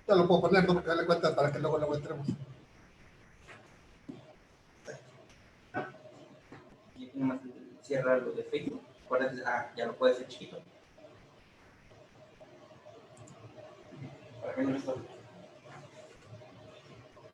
Ya lo puedo poner, ¿no? Porque dale cuenta para que luego lo entremos. Y nomás cierra lo de Facebook. Acuérdate, ya lo puedes hacer chiquito. Para que no me estorbe.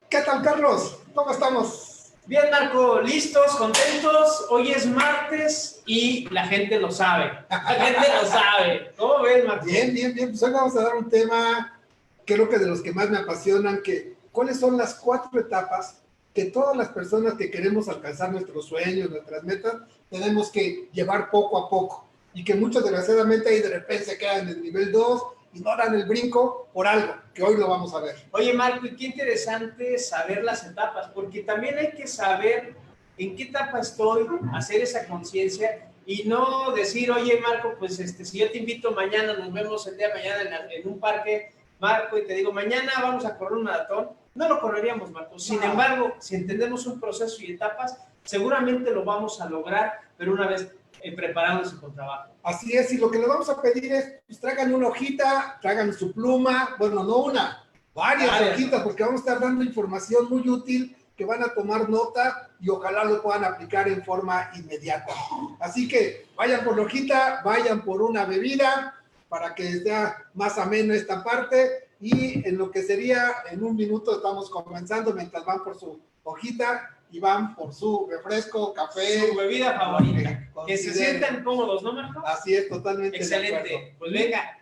¿Qué tal, Carlos? ¿Cómo estamos? Bien, Marco, listos, contentos. Hoy es martes y la gente lo sabe. La gente lo sabe. ¿Cómo ves, Marco? Bien, bien, bien. Pues hoy vamos a dar un tema, creo que de los que más me apasionan, que cuáles son las 4 etapas que todas las personas que queremos alcanzar nuestros sueños, nuestras metas, tenemos que llevar poco a poco. Y que muchos, desgraciadamente, ahí de repente se quedan en el nivel 2 y no dan el brinco por algo, que hoy lo vamos a ver. Oye, Marco, y qué interesante saber las etapas, porque también hay que saber en qué etapa estoy, hacer esa conciencia y no decir, oye, Marco, pues si yo te invito mañana, nos vemos el día de mañana en un parque, Marco, y te digo, mañana vamos a correr un maratón, no lo correríamos, Marco. Sin embargo, si entendemos un proceso y etapas, seguramente lo vamos a lograr, pero una vez preparándose con trabajo. Así es, y lo que les vamos a pedir es, pues traigan una hojita, traigan su pluma, bueno, no una, varias hojitas, porque vamos a estar dando información muy útil que van a tomar nota y ojalá lo puedan aplicar en forma inmediata. Así que vayan por la hojita, vayan por una bebida para que sea más ameno esta parte y en lo que sería en un minuto estamos comenzando mientras van por su hojita y van por su refresco, café. Su bebida favorita. Que se sientan cómodos, ¿no, Marco? Así es, totalmente. Excelente. Pues venga.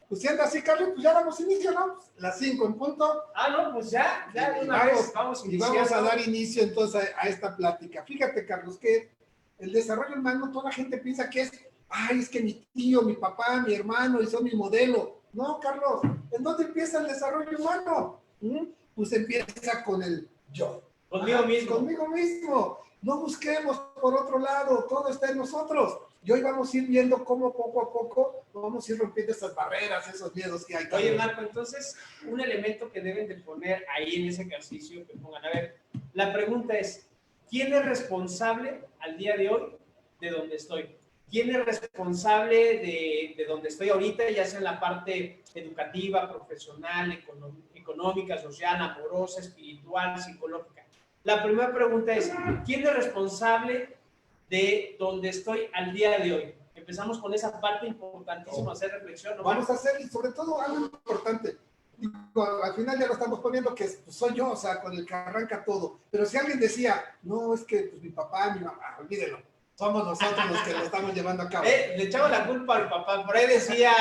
Pues siendo así, Carlos, pues ya damos inicio, ¿no? Las 5 en punto. No, pues ya de una vez vamos iniciando. Y vamos a dar inicio entonces a esta plática. Fíjate, Carlos, que el desarrollo humano, toda la gente piensa que es, es que mi tío, mi papá, mi hermano, y son mi modelo. No, Carlos, ¿en dónde empieza el desarrollo humano? Pues empieza con el yo. Conmigo mismo. Conmigo mismo. No busquemos por otro lado, todo está en nosotros. Y hoy vamos a ir viendo cómo poco a poco vamos a ir rompiendo esas barreras, esos miedos que hay. Oye, Marco, entonces, un elemento que deben de poner ahí en ese ejercicio, que pongan, a ver, la pregunta es, ¿quién es responsable al día de hoy de donde estoy? ¿Quién es responsable de donde estoy ahorita, ya sea en la parte educativa, profesional, económica, social, amorosa, espiritual, psicológica? La primera pregunta es, ¿quién es responsable de donde estoy al día de hoy? Empezamos con esa parte importantísima, hacer reflexión, ¿no? Vamos a hacer, y sobre todo algo importante, al final ya lo estamos poniendo, que soy yo, o sea, con el que arranca todo, pero si alguien decía, no, es que pues, mi papá, mi mamá, olvídelo, somos nosotros los que lo estamos llevando a cabo. Le echaba la culpa al papá, por ahí decía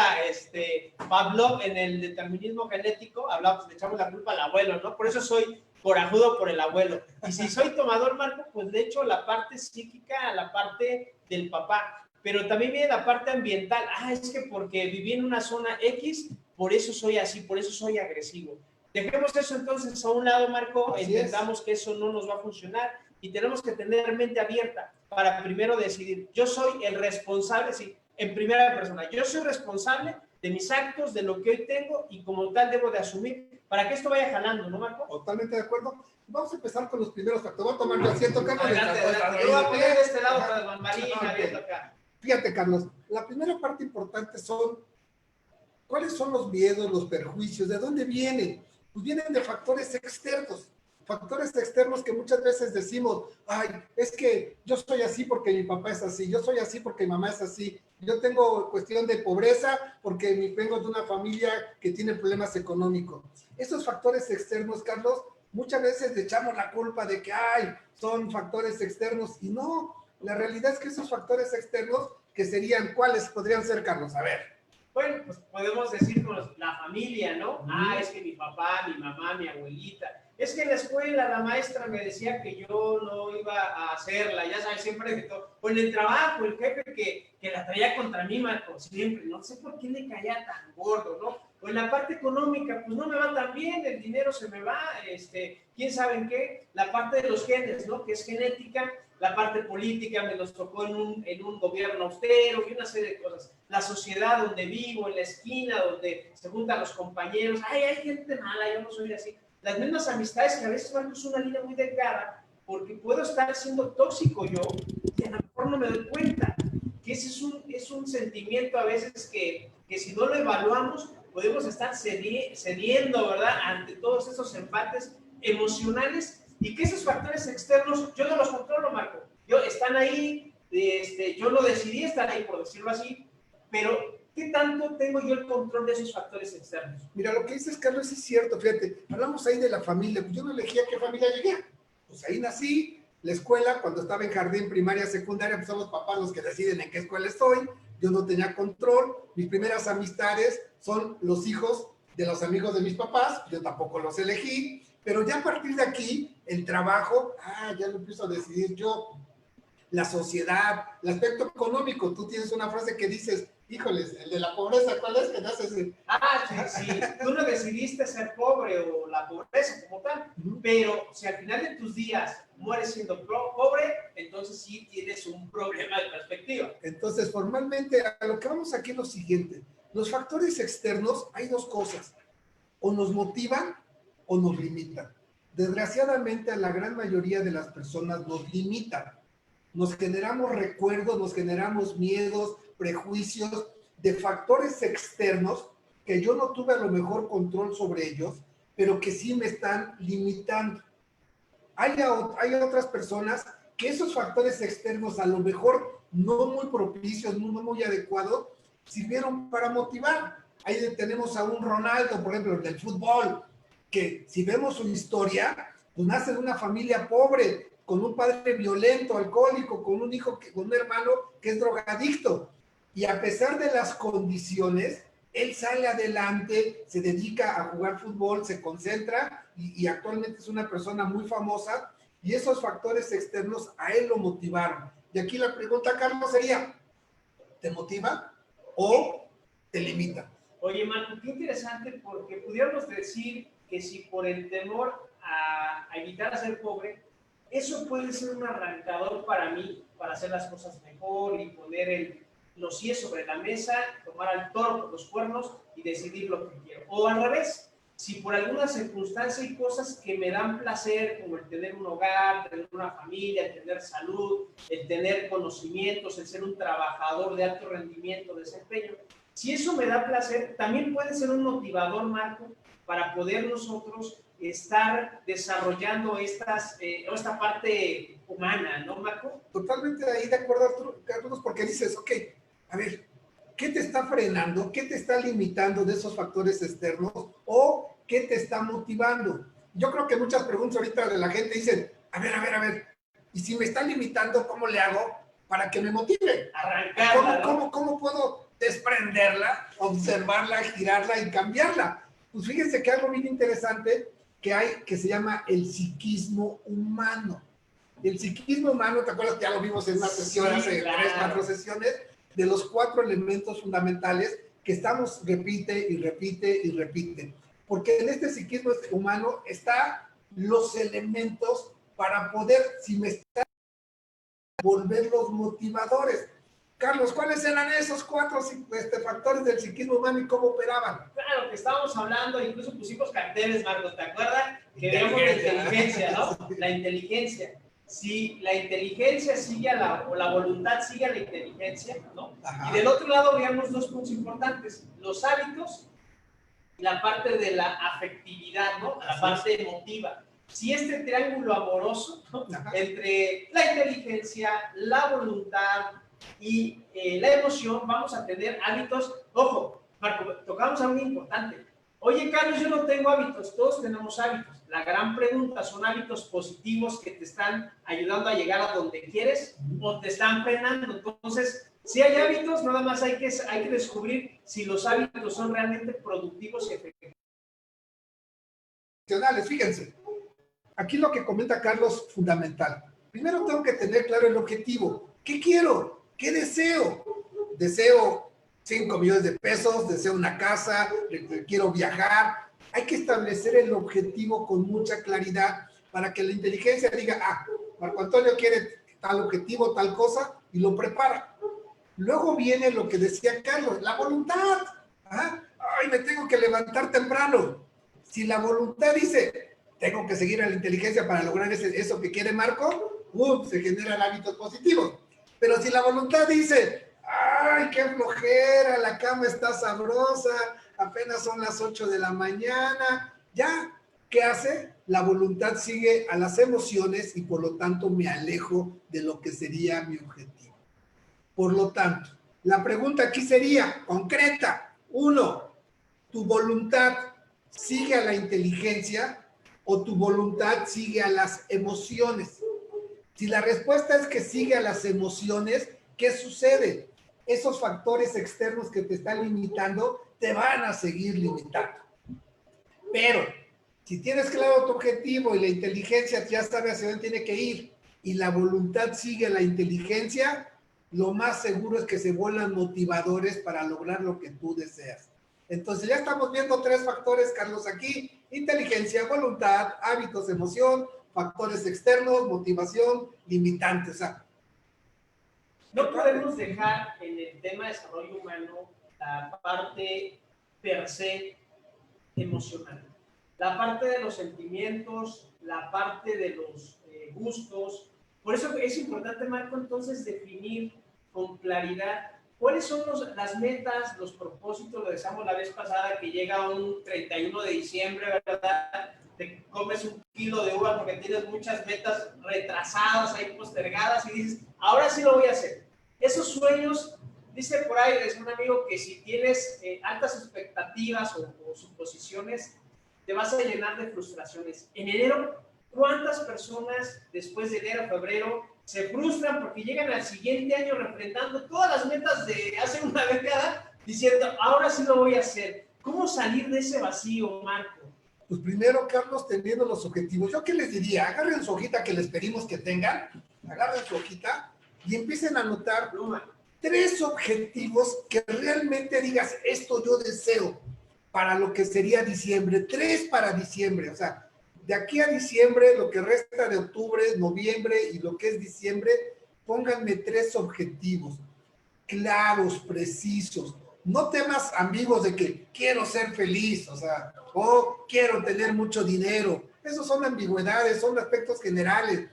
Pavlov en el determinismo genético, hablaba, le echamos la culpa al abuelo, ¿no? Por eso soy corajudo por el abuelo. Y si soy tomador, Marco, pues le echo la parte psíquica a la parte del papá. Pero también viene la parte ambiental. Es que porque viví en una zona X, por eso soy así, por eso soy agresivo. Dejemos eso entonces a un lado, Marco, entendamos que eso no nos va a funcionar y tenemos que tener mente abierta para primero decidir. Yo soy el responsable, sí, en primera persona. Yo soy responsable de mis actos, de lo que hoy tengo y como tal debo de asumir para que esto vaya jalando, ¿no, Marco? Totalmente de acuerdo. Vamos a empezar con los primeros factores. Voy a tomar yo asiento, Carlos. Adelante. Yo voy a poner de este lado para las bambalinas, viendo acá. Fíjate, Carlos, la primera parte importante son, ¿cuáles son los miedos, los perjuicios? ¿De dónde vienen? Pues vienen de factores externos. Factores externos que muchas veces decimos, es que yo soy así porque mi papá es así, yo soy así porque mi mamá es así, yo tengo cuestión de pobreza porque vengo de una familia que tiene problemas económicos. Esos factores externos, Carlos, muchas veces le echamos la culpa de que, son factores externos y no, la realidad es que esos factores externos, que serían, ¿cuáles podrían ser, Carlos? A ver. Bueno, pues podemos decir con la familia, ¿no? Es que mi papá, mi mamá, mi abuelita. Es que en la escuela la maestra me decía que yo no iba a hacerla, ya sabes, siempre de todo. O en el trabajo, el jefe que la traía contra mí, Marco, siempre. No sé por qué le caía tan gordo, ¿no? O en la parte económica, pues no me va tan bien, el dinero se me va, quién sabe en qué. La parte de los genes, ¿no? Que es genética. La parte política me los tocó en un gobierno austero y una serie de cosas. La sociedad donde vivo, en la esquina donde se juntan los compañeros. Hay gente mala, yo no soy así. Las mismas amistades que a veces marco es una línea muy delgada porque puedo estar siendo tóxico yo y a lo mejor no me doy cuenta. Que ese es un sentimiento a veces que si no lo evaluamos podemos estar cediendo, ¿verdad?, ante todos esos embates emocionales y que esos factores externos, yo no los controlo, Marco. Están ahí, yo no decidí estar ahí, por decirlo así, pero ¿qué tanto tengo yo el control de esos factores externos? Mira, lo que dices, Carlos, es cierto, fíjate, hablamos ahí de la familia, pues yo no elegí a qué familia llegué, pues ahí nací, la escuela, cuando estaba en jardín, primaria, secundaria, pues son los papás los que deciden en qué escuela estoy, yo no tenía control, mis primeras amistades son los hijos de los amigos de mis papás, yo tampoco los elegí, pero ya a partir de aquí, el trabajo, ya lo empiezo a decidir yo, la sociedad, el aspecto económico, tú tienes una frase que dices, híjoles, el de la pobreza, ¿cuál es? Que naces en... Sí, tú no decidiste ser pobre o la pobreza como tal, pero si al final de tus días mueres siendo pobre, entonces sí tienes un problema de perspectiva. Entonces, formalmente, a lo que vamos aquí es lo siguiente, los factores externos, hay dos cosas, o nos motivan o nos limitan. Desgraciadamente, a la gran mayoría de las personas nos limitan. Nos generamos recuerdos, nos generamos miedos, prejuicios de factores externos que yo no tuve a lo mejor control sobre ellos, pero que sí me están limitando. Hay otras personas que esos factores externos a lo mejor no muy propicios, no muy adecuados, sirvieron para motivar. Ahí tenemos a un Ronaldo, por ejemplo, del fútbol, que si vemos su historia, pues nace de una familia pobre, con un padre violento, alcohólico, con un hijo, con un hermano que es drogadicto. Y a pesar de las condiciones, él sale adelante, se dedica a jugar fútbol, se concentra y actualmente es una persona muy famosa y esos factores externos a él lo motivaron. Y aquí la pregunta, Carlos, sería, ¿te motiva o te limita? Oye, Marco, qué interesante porque pudiéramos decir que si por el temor a evitar a ser pobre, eso puede ser un arrancador para mí, para hacer las cosas mejor y poner los pies sobre la mesa, tomar al toro por los cuernos y decidir lo que quiero. O al revés, si por alguna circunstancia hay cosas que me dan placer, como el tener un hogar, tener una familia, el tener salud, el tener conocimientos, el ser un trabajador de alto rendimiento, desempeño, si eso me da placer, también puede ser un motivador, Marco, para poder nosotros estar desarrollando esta parte humana, ¿no, Marco? Totalmente ahí de acuerdo, Carlos, porque dices, ok, a ver, ¿qué te está frenando? ¿Qué te está limitando de esos factores externos? ¿O qué te está motivando? Yo creo que muchas preguntas ahorita de la gente dicen, a ver, y si me está limitando, ¿cómo le hago para que me motive? Arrancarla, ¿Cómo puedo desprenderla, observarla, girarla y cambiarla? Pues fíjense que algo bien interesante que hay, que se llama el psiquismo humano. El psiquismo humano, ¿te acuerdas que ya lo vimos en una sesión hace 3, 4 sesiones? De los 4 elementos fundamentales que estamos repite y repite y repite. Porque en este psiquismo humano están los elementos para poder, si me están, volver los motivadores. Carlos, ¿cuáles eran esos 4 factores del psiquismo humano y cómo operaban? Claro, que estábamos hablando, incluso pusimos carteles, Marcos, ¿te acuerdas? Que veíamos la inteligencia, ¿no? La inteligencia. Si la inteligencia sigue o la voluntad sigue a la inteligencia, ¿no? Ajá. Y del otro lado veíamos 2 puntos importantes, los hábitos y la parte de la afectividad, ¿no? La parte emotiva. Si este triángulo amoroso, ¿no? Entre la inteligencia, la voluntad y la emoción, vamos a tener hábitos. Ojo, Marco, tocamos algo importante. Oye, Carlos, yo no tengo hábitos, todos tenemos hábitos. La gran pregunta, ¿son hábitos positivos que te están ayudando a llegar a donde quieres o te están frenando? Entonces, si hay hábitos, nada más hay que descubrir si los hábitos son realmente productivos y efectivos. Fíjense, aquí lo que comenta Carlos, fundamental. Primero tengo que tener claro el objetivo. ¿Qué quiero? ¿Qué deseo? Deseo 5 millones de pesos, deseo una casa, quiero viajar. Hay que establecer el objetivo con mucha claridad para que la inteligencia diga, Marco Antonio quiere tal objetivo, tal cosa, y lo prepara. Luego viene lo que decía Carlos, la voluntad. Ay, me tengo que levantar temprano. Si la voluntad dice, tengo que seguir a la inteligencia para lograr eso que quiere Marco, se generan hábitos positivos. Pero si la voluntad dice, ay, qué flojera, la cama está sabrosa, apenas son las 8 de la mañana. Ya, ¿qué hace? La voluntad sigue a las emociones y por lo tanto me alejo de lo que sería mi objetivo. Por lo tanto, la pregunta aquí sería concreta. 1, ¿tu voluntad sigue a la inteligencia o tu voluntad sigue a las emociones? Si la respuesta es que sigue a las emociones, ¿qué sucede? Esos factores externos que te están limitando te van a seguir limitando. Pero si tienes claro tu objetivo y la inteligencia ya sabe hacia dónde tiene que ir y la voluntad sigue a la inteligencia, lo más seguro es que se vuelvan motivadores para lograr lo que tú deseas. Entonces ya estamos viendo 3 factores, Carlos, aquí: inteligencia, voluntad, hábitos, emoción, factores externos, motivación, limitantes. O sea, no podemos dejar en el tema de desarrollo humano la parte per se emocional, la parte de los sentimientos, la parte de los gustos. Por eso es importante, Marco, entonces definir con claridad cuáles son las metas, los propósitos. Lo decíamos la vez pasada, que llega un 31 de diciembre, ¿verdad? Te comes un kilo de uva porque tienes muchas metas retrasadas, ahí postergadas, y dices, ahora sí lo voy a hacer. Esos sueños, dice por ahí, es un amigo, que si tienes altas expectativas o suposiciones, te vas a llenar de frustraciones. En enero, ¿cuántas personas después de enero, febrero, se frustran porque llegan al siguiente año refrendando todas las metas de hace una década, diciendo, ahora sí lo voy a hacer? ¿Cómo salir de ese vacío, Marco? Pues primero, Carlos, teniendo los objetivos, ¿yo qué les diría? Agarren su hojita que les pedimos que tengan, agarren su hojita y empiecen a anotar 3 objetivos que realmente digas, esto yo deseo para lo que sería diciembre, 3 para diciembre. O sea, de aquí a diciembre, lo que resta de octubre, noviembre y lo que es diciembre, pónganme 3 objetivos claros, precisos. No temas ambiguos de que quiero ser feliz, o sea, o quiero tener mucho dinero. Esos son ambigüedades, son aspectos generales.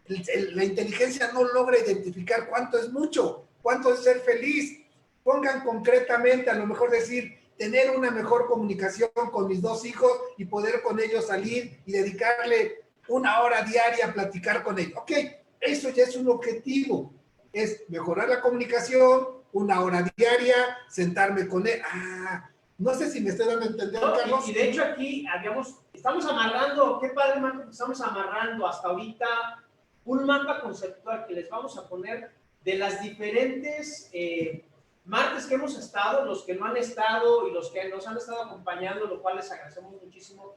La inteligencia no logra identificar cuánto es mucho, cuánto es ser feliz. Pongan concretamente, a lo mejor decir, tener una mejor comunicación con mis 2 hijos y poder con ellos salir y dedicarle 1 hora diaria a platicar con ellos. Ok, eso ya es un objetivo. Es mejorar la comunicación, 1 hora diaria, sentarme con él. No sé si me estoy dando a entender, No, Carlos. y de hecho aquí estamos amarrando, qué padre, Marco, estamos amarrando hasta ahorita un mapa conceptual que les vamos a poner de las diferentes martes que hemos estado, los que no han estado y los que nos han estado acompañando, lo cual les agradecemos muchísimo.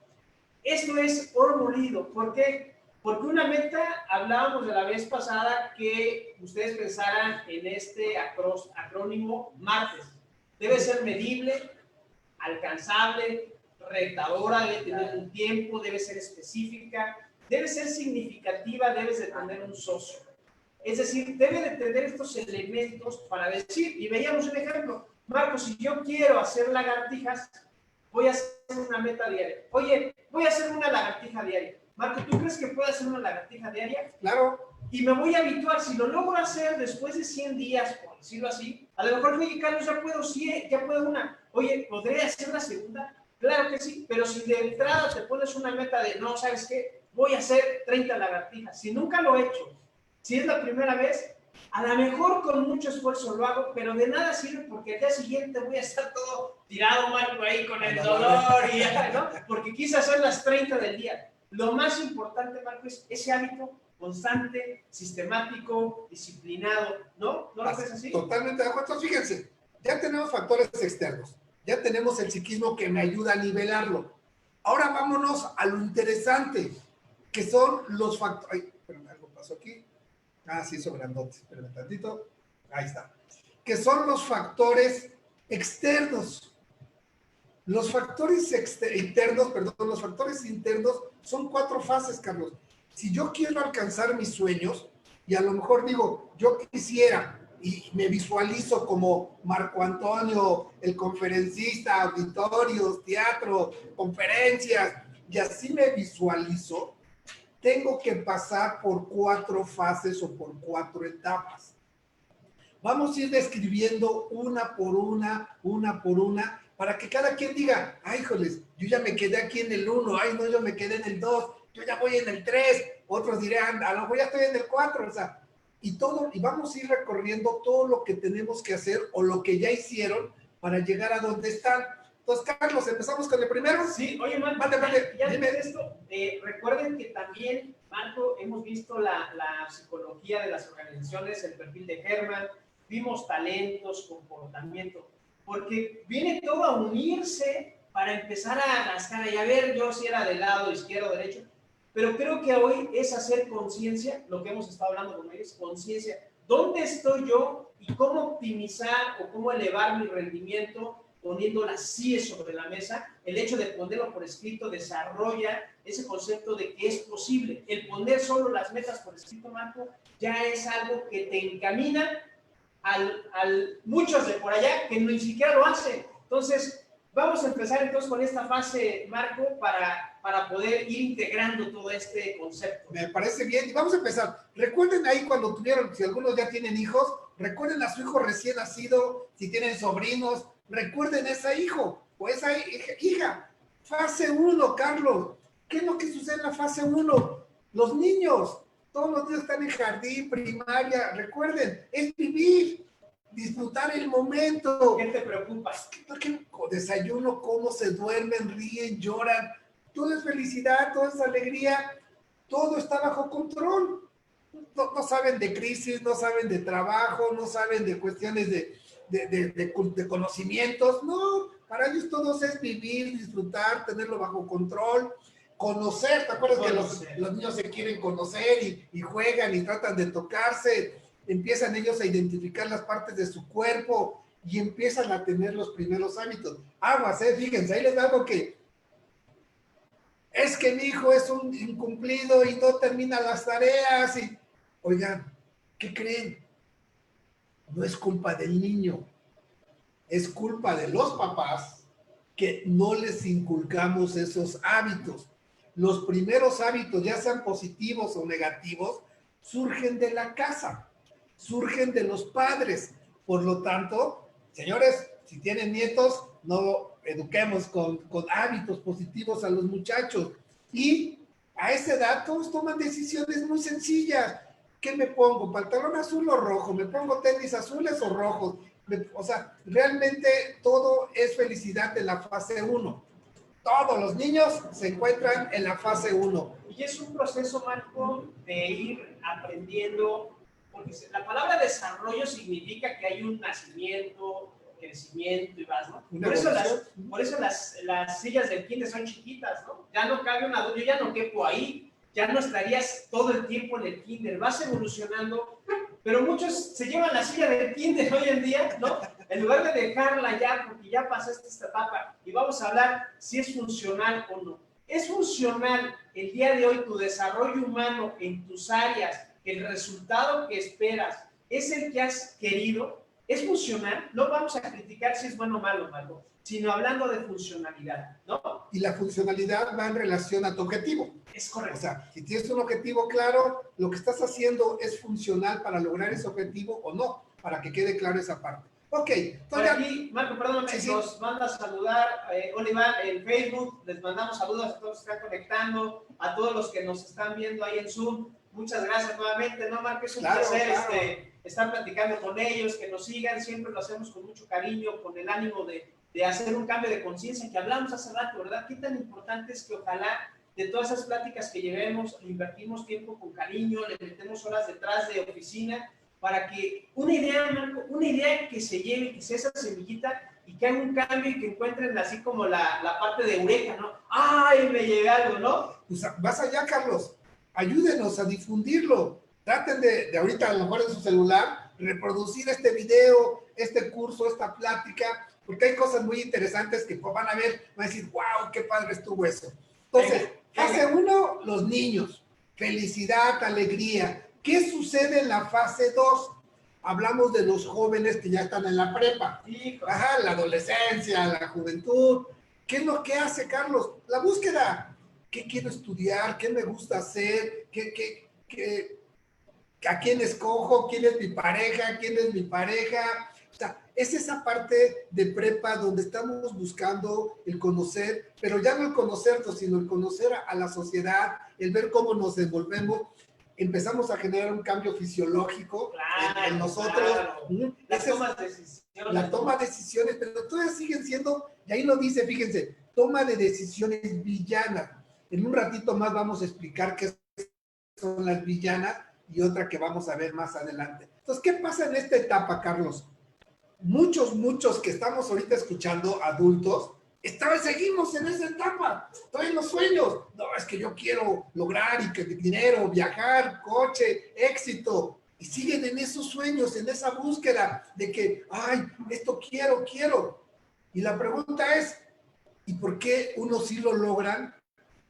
Esto es oro molido. ¿Por qué? Porque una meta, hablábamos de la vez pasada, que ustedes pensaran en este acrónimo martes. Debe ser medible, alcanzable, retadora, debe tener un tiempo, debe ser específica, debe ser significativa, debes de tener un socio. Es decir, debe de tener estos elementos para decir, y veíamos un ejemplo, Marco, si yo quiero hacer lagartijas, voy a hacer una meta diaria. Oye, voy a hacer una lagartija diaria. Marco, ¿tú crees que puedo hacer una lagartija diaria? Claro. Y me voy a habituar. Si lo logro hacer después de 100 días, por decirlo así, a lo mejor, oye, Carlos, ya puedo una. Oye, ¿podría hacer la segunda? Claro que sí, pero si de entrada te pones una meta de, no, ¿sabes qué? Voy a hacer 30 lagartijas. Si nunca lo he hecho, si es la primera vez, a lo mejor con mucho esfuerzo lo hago, pero de nada sirve porque al día siguiente voy a estar todo tirado, Marco, ahí con el dolor, y, ¿no? Porque quise hacer las 30 del día. Lo más importante, Marco, es ese hábito constante, sistemático, disciplinado, ¿no? ¿No lo ves así? Totalmente de acuerdo. Entonces, fíjense, ya tenemos factores externos, ya tenemos el psiquismo que me ayuda a nivelarlo. Ahora vámonos a lo interesante, que son los factores. Ay, espérame, algo pasó aquí. Sí, sobrandote. Espérame tantito. Ahí está. Que son los factores externos. Los factores los factores internos son 4 fases, Carlos. Si yo quiero alcanzar mis sueños, y a lo mejor digo, yo quisiera, y me visualizo como Marco Antonio, el conferencista, auditorios, teatro, conferencias, y así me visualizo, tengo que pasar por 4 fases o por 4 etapas. Vamos a ir describiendo una por una, para que cada quien diga, ay, híjoles, yo ya me quedé aquí en el 1, ay, no, yo me quedé en el 2, yo ya voy en el 3, otros dirán, a lo mejor ya estoy en el 4, o sea, y todo, y vamos a ir recorriendo todo lo que tenemos que hacer o lo que ya hicieron para llegar a donde están. Entonces, Carlos, empezamos con el primero. Sí, oye, Marco, ya dime esto. Recuerden que también, Marco, hemos visto la psicología de las organizaciones, el perfil de Herman, vimos talentos, comportamiento, porque viene todo a unirse para empezar a rascar y a ver yo si era del lado izquierdo o derecho, pero creo que hoy es hacer conciencia, lo que hemos estado hablando con ellos, conciencia, ¿dónde estoy yo y cómo optimizar o cómo elevar mi rendimiento poniendo las CIE sobre la mesa? El hecho de ponerlo por escrito desarrolla ese concepto de que es posible. El poner solo las metas por escrito, Marco, ya es algo que te encamina al muchos de por allá que ni siquiera lo hacen. Entonces, vamos a empezar entonces con esta fase, Marco, para poder ir integrando todo este concepto. Me parece bien. Y vamos a empezar. Recuerden ahí cuando tuvieron, si algunos ya tienen hijos, recuerden a su hijo recién nacido, si tienen sobrinos, recuerden a ese hijo o esa hija. Fase 1, Carlos. ¿Qué es lo que sucede en la fase 1? Los niños, todos los niños están en jardín, primaria. Recuerden, es vivir, disfrutar el momento. ¿Qué te preocupa? ¿Qué desayuno, cómo se duermen, ríen, lloran? Todo es felicidad, todo es alegría, todo está bajo control. No saben de crisis, no saben de trabajo, no saben de cuestiones de conocimientos. No, para ellos todo es vivir, disfrutar, tenerlo bajo control, conocer. ¿Te acuerdas que los niños se quieren conocer y juegan y tratan de tocarse? Empiezan ellos a identificar las partes de su cuerpo y empiezan a tener los primeros hábitos. Aguas, fíjense, ahí les da algo que es que mi hijo es un incumplido y no termina las tareas. Y, oigan, ¿qué creen? No es culpa del niño, es culpa de los papás que no les inculcamos esos hábitos. Los primeros hábitos, ya sean positivos o negativos, surgen de la casa, surgen de los padres. Por lo tanto, señores, si tienen nietos, no eduquemos con hábitos positivos a los muchachos. Y a esa edad todos toman decisiones muy sencillas. ¿Qué me pongo? ¿Pantalón azul o rojo? ¿Me pongo tenis azules o rojos? O sea, realmente todo es felicidad de la fase 1. Todos los niños se encuentran en la fase 1. Y es un proceso, Marco, de ir aprendiendo, porque la palabra desarrollo significa que hay un nacimiento, crecimiento y vas, ¿no? Por eso las sillas del kinder son chiquitas, ¿no? Ya no cabe un adulto, yo ya no quepo ahí, ya no estarías todo el tiempo en el kinder, vas evolucionando, pero muchos se llevan la silla del kinder hoy en día, ¿no? En lugar de dejarla ya, porque ya pasaste esta etapa, y vamos a hablar si es funcional o no. ¿Es funcional el día de hoy tu desarrollo humano en tus áreas, el resultado que esperas, es el que has querido? ¿Es funcional? No vamos a criticar si es bueno o malo, Marco, sino hablando de funcionalidad, ¿no? Y la funcionalidad va en relación a tu objetivo. Es correcto. O sea, si tienes un objetivo claro, lo que estás haciendo es funcional para lograr ese objetivo o no, para que quede claro esa parte. Ok. Por aquí, Marco, perdóname, nos manda a saludar Oliver en Facebook, les mandamos saludos a todos los que están conectando, a todos los que nos están viendo ahí en Zoom. Muchas gracias nuevamente, ¿no, Marco? Es un placer estar platicando con ellos, que nos sigan, siempre lo hacemos con mucho cariño, con el ánimo de hacer un cambio de conciencia que hablamos hace rato, ¿verdad? Qué tan importante es que ojalá de todas esas pláticas que llevemos, invertimos tiempo con cariño, le metemos horas detrás de oficina, para que una idea, Marco, una idea que se lleve, que sea esa semillita y que haga un cambio y que encuentren así como la parte de eureka, ¿no? ¡Ay, me llevé algo!, ¿no? Pues vas allá, Carlos. Ayúdenos a difundirlo. Traten de ahorita, a lo mejor en su celular, reproducir este video, este curso, esta plática, porque hay cosas muy interesantes que van a ver, van a decir, wow, qué padre estuvo eso. Entonces, fase 1, los niños. Felicidad, alegría. ¿Qué sucede en la fase 2? Hablamos de los jóvenes que ya están en la prepa. Ajá, la adolescencia, la juventud. ¿Qué es lo que hace, Carlos? La búsqueda. ¿Qué quiero estudiar? ¿Qué me gusta hacer? ¿A quién escojo? ¿Quién es mi pareja? ¿Quién es mi pareja? O sea, es esa parte de prepa donde estamos buscando el conocer, pero ya no el conocernos, sino el conocer a la sociedad, el ver cómo nos desenvolvemos. Empezamos a generar un cambio fisiológico en nosotros. Claro. Las tomas de decisiones. La toma de decisiones, pero todas siguen siendo, y ahí lo dice, fíjense, toma de decisiones villanas. En un ratito más vamos a explicar qué son las villanas y otra que vamos a ver más adelante. Entonces, ¿qué pasa en esta etapa, Carlos? Muchos que estamos ahorita escuchando, adultos, seguimos en esa etapa, estoy en los sueños. No, es que yo quiero lograr y que dinero, viajar, coche, éxito. Y siguen en esos sueños, en esa búsqueda de que, ay, esto quiero. Y la pregunta es, ¿y por qué unos sí lo logran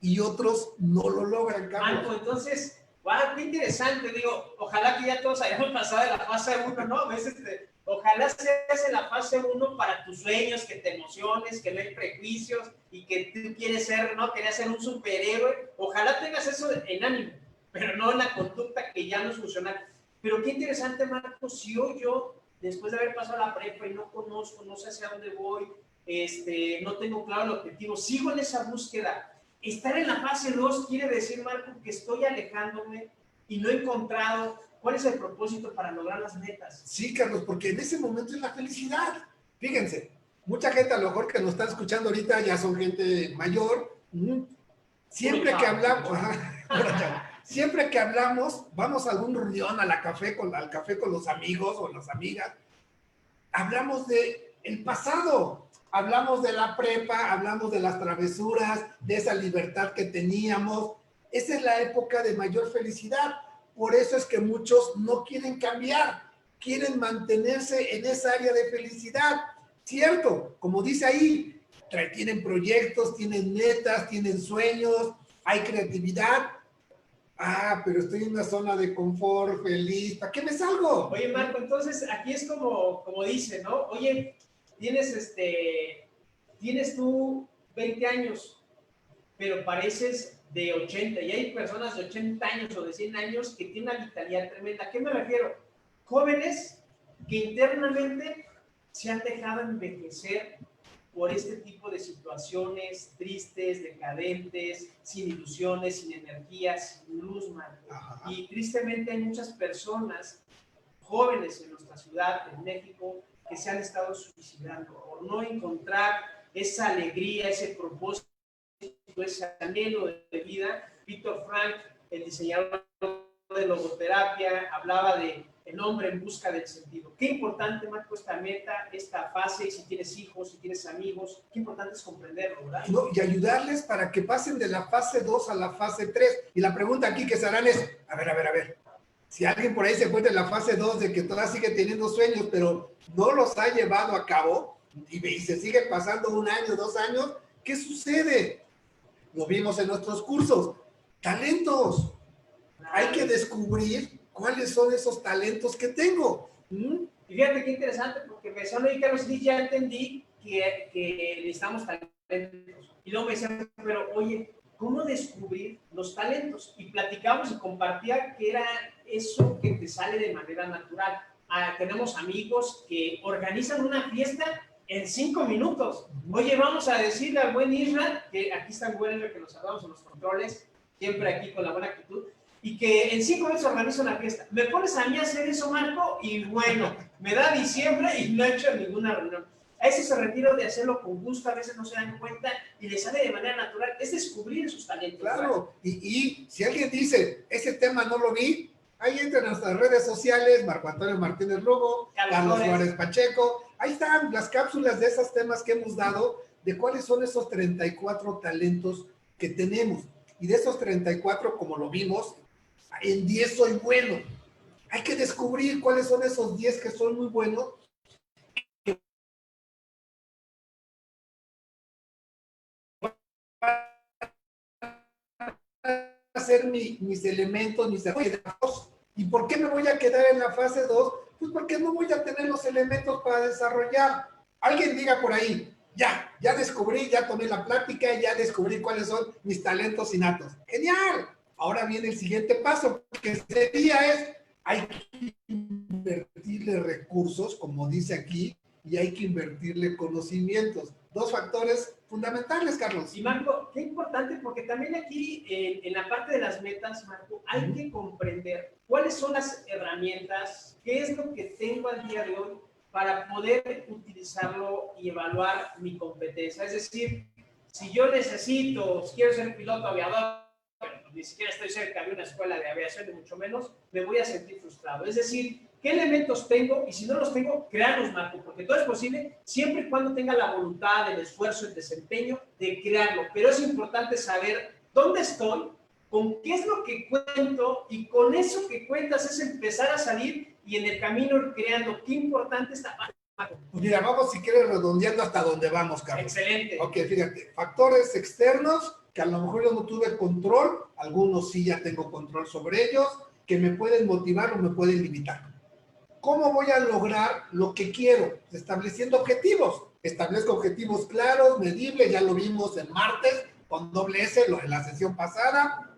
y otros no lo logran, Carlos? Marco, entonces, wow, qué interesante. Digo, ojalá que ya todos hayamos pasado de la fase 1, ¿no? A veces ojalá seas en la fase 1 para tus sueños, que te emociones, que no hay prejuicios y que tú quieres ser, ¿no? Querías ser un superhéroe. Ojalá tengas eso en ánimo, pero no en la conducta que ya no es funcional. Pero qué interesante, Marco, si hoy yo, después de haber pasado la prepa y no conozco, no sé hacia dónde voy, no tengo claro el objetivo, sigo en esa búsqueda. Estar en la fase 2 quiere decir, Marco, que estoy alejándome y no he encontrado cuál es el propósito para lograr las metas. Sí, Carlos, porque en ese momento es la felicidad. Fíjense, mucha gente a lo mejor que nos está escuchando ahorita ya son gente mayor. Siempre que hablamos, siempre que hablamos, vamos a algún reunión, al café con los amigos o las amigas, hablamos de el pasado. Hablamos de la prepa, hablamos de las travesuras, de esa libertad que teníamos. Esa es la época de mayor felicidad. Por eso es que muchos no quieren cambiar, quieren mantenerse en esa área de felicidad. Cierto, como dice ahí, tienen proyectos, tienen metas, tienen sueños, hay creatividad. Ah, pero estoy en una zona de confort, feliz. ¿Para qué me salgo? Oye, Marco, entonces aquí es como dice, ¿no? Oye, tienes tú 20 años, pero pareces de 80, y hay personas de 80 años o de 100 años que tienen una vitalidad tremenda. ¿A qué me refiero? Jóvenes que internamente se han dejado envejecer por este tipo de situaciones tristes, decadentes, sin ilusiones, sin energía, sin luz, Marco. Y tristemente hay muchas personas jóvenes en nuestra ciudad, en México, que se han estado suicidando por no encontrar esa alegría, ese propósito, ese anhelo de vida. Víctor Frank, el diseñador de logoterapia, hablaba de el hombre en busca del sentido. Qué importante, Marco, esta meta, esta fase, si tienes hijos, si tienes amigos, qué importante es comprenderlo, ¿verdad? No, y ayudarles para que pasen de la fase 2 a la fase 3. Y la pregunta aquí que se harán es, a ver, si alguien por ahí se encuentra en la fase 2 de que todavía sigue teniendo sueños, pero no los ha llevado a cabo, y se sigue pasando 1 año, 2 años, ¿qué sucede? Lo vimos en nuestros cursos. Talentos. Hay que descubrir cuáles son esos talentos que tengo. Y fíjate qué interesante, porque me decía, oye, Carlos, ya entendí que necesitamos talentos. Y luego me decían, pero oye, ¿cómo descubrir los talentos? Y platicamos y compartía que era eso que te sale de manera natural. Tenemos amigos que organizan una fiesta en 5 minutos. Oye, vamos a decirle al buen Isra, que aquí está el buen Isra, que nos salvamos en los controles, siempre aquí con la buena actitud, y que en 5 minutos organiza una fiesta. Me pones a mí a hacer eso, Marco, y bueno, me da diciembre y no he hecho ninguna reunión. A ese se retiro de hacerlo con gusto, a veces no se dan cuenta y le sale de manera natural. Es descubrir sus talentos. Claro, y si alguien dice, ese tema no lo vi, ahí entran a nuestras redes sociales, Marco Antonio Martínez Lugo, Carlos Juárez Pacheco, ahí están las cápsulas de esos temas que hemos dado, de cuáles son esos 34 talentos que tenemos. Y de esos 34, como lo vimos, en 10 soy bueno. Hay que descubrir cuáles son esos 10 que son muy buenos. Hacer mis elementos, mis elementos. ¿Y por qué me voy a quedar en la fase 2? Pues porque no voy a tener los elementos para desarrollar. Alguien diga por ahí, ya descubrí, ya tomé la plática, ya descubrí cuáles son mis talentos innatos. ¡Genial! Ahora viene el siguiente paso, que sería hay que invertir invertirle recursos, como dice aquí, y hay que invertirle conocimientos. Dos factores fundamentales, Carlos. Y Marco, qué importante, porque también aquí en la parte de las metas, Marco, hay que comprender cuáles son las herramientas, qué es lo que tengo al día de hoy para poder utilizarlo y evaluar mi competencia. Es decir, si yo necesito, si quiero ser piloto aviador, ni siquiera estoy cerca de una escuela de aviación, ni mucho menos, me voy a sentir frustrado. Es decir, ¿qué elementos tengo? Y si no los tengo, crearlos, Marco, porque todo es posible siempre y cuando tenga la voluntad, el esfuerzo, el desempeño de crearlo. Pero es importante saber dónde estoy, con qué es lo que cuento, y con eso que cuentas es empezar a salir y en el camino ir creando. Qué importante esta parte, Marco. Pues mira, vamos si quieres redondeando hasta donde vamos, Carlos. Excelente. Ok, fíjate, factores externos que a lo mejor yo no tuve control, algunos sí ya tengo control sobre ellos, que me pueden motivar o me pueden limitar. ¿Cómo voy a lograr lo que quiero? Estableciendo objetivos. Establezco objetivos claros, medibles, ya lo vimos el martes con doble S en la sesión pasada.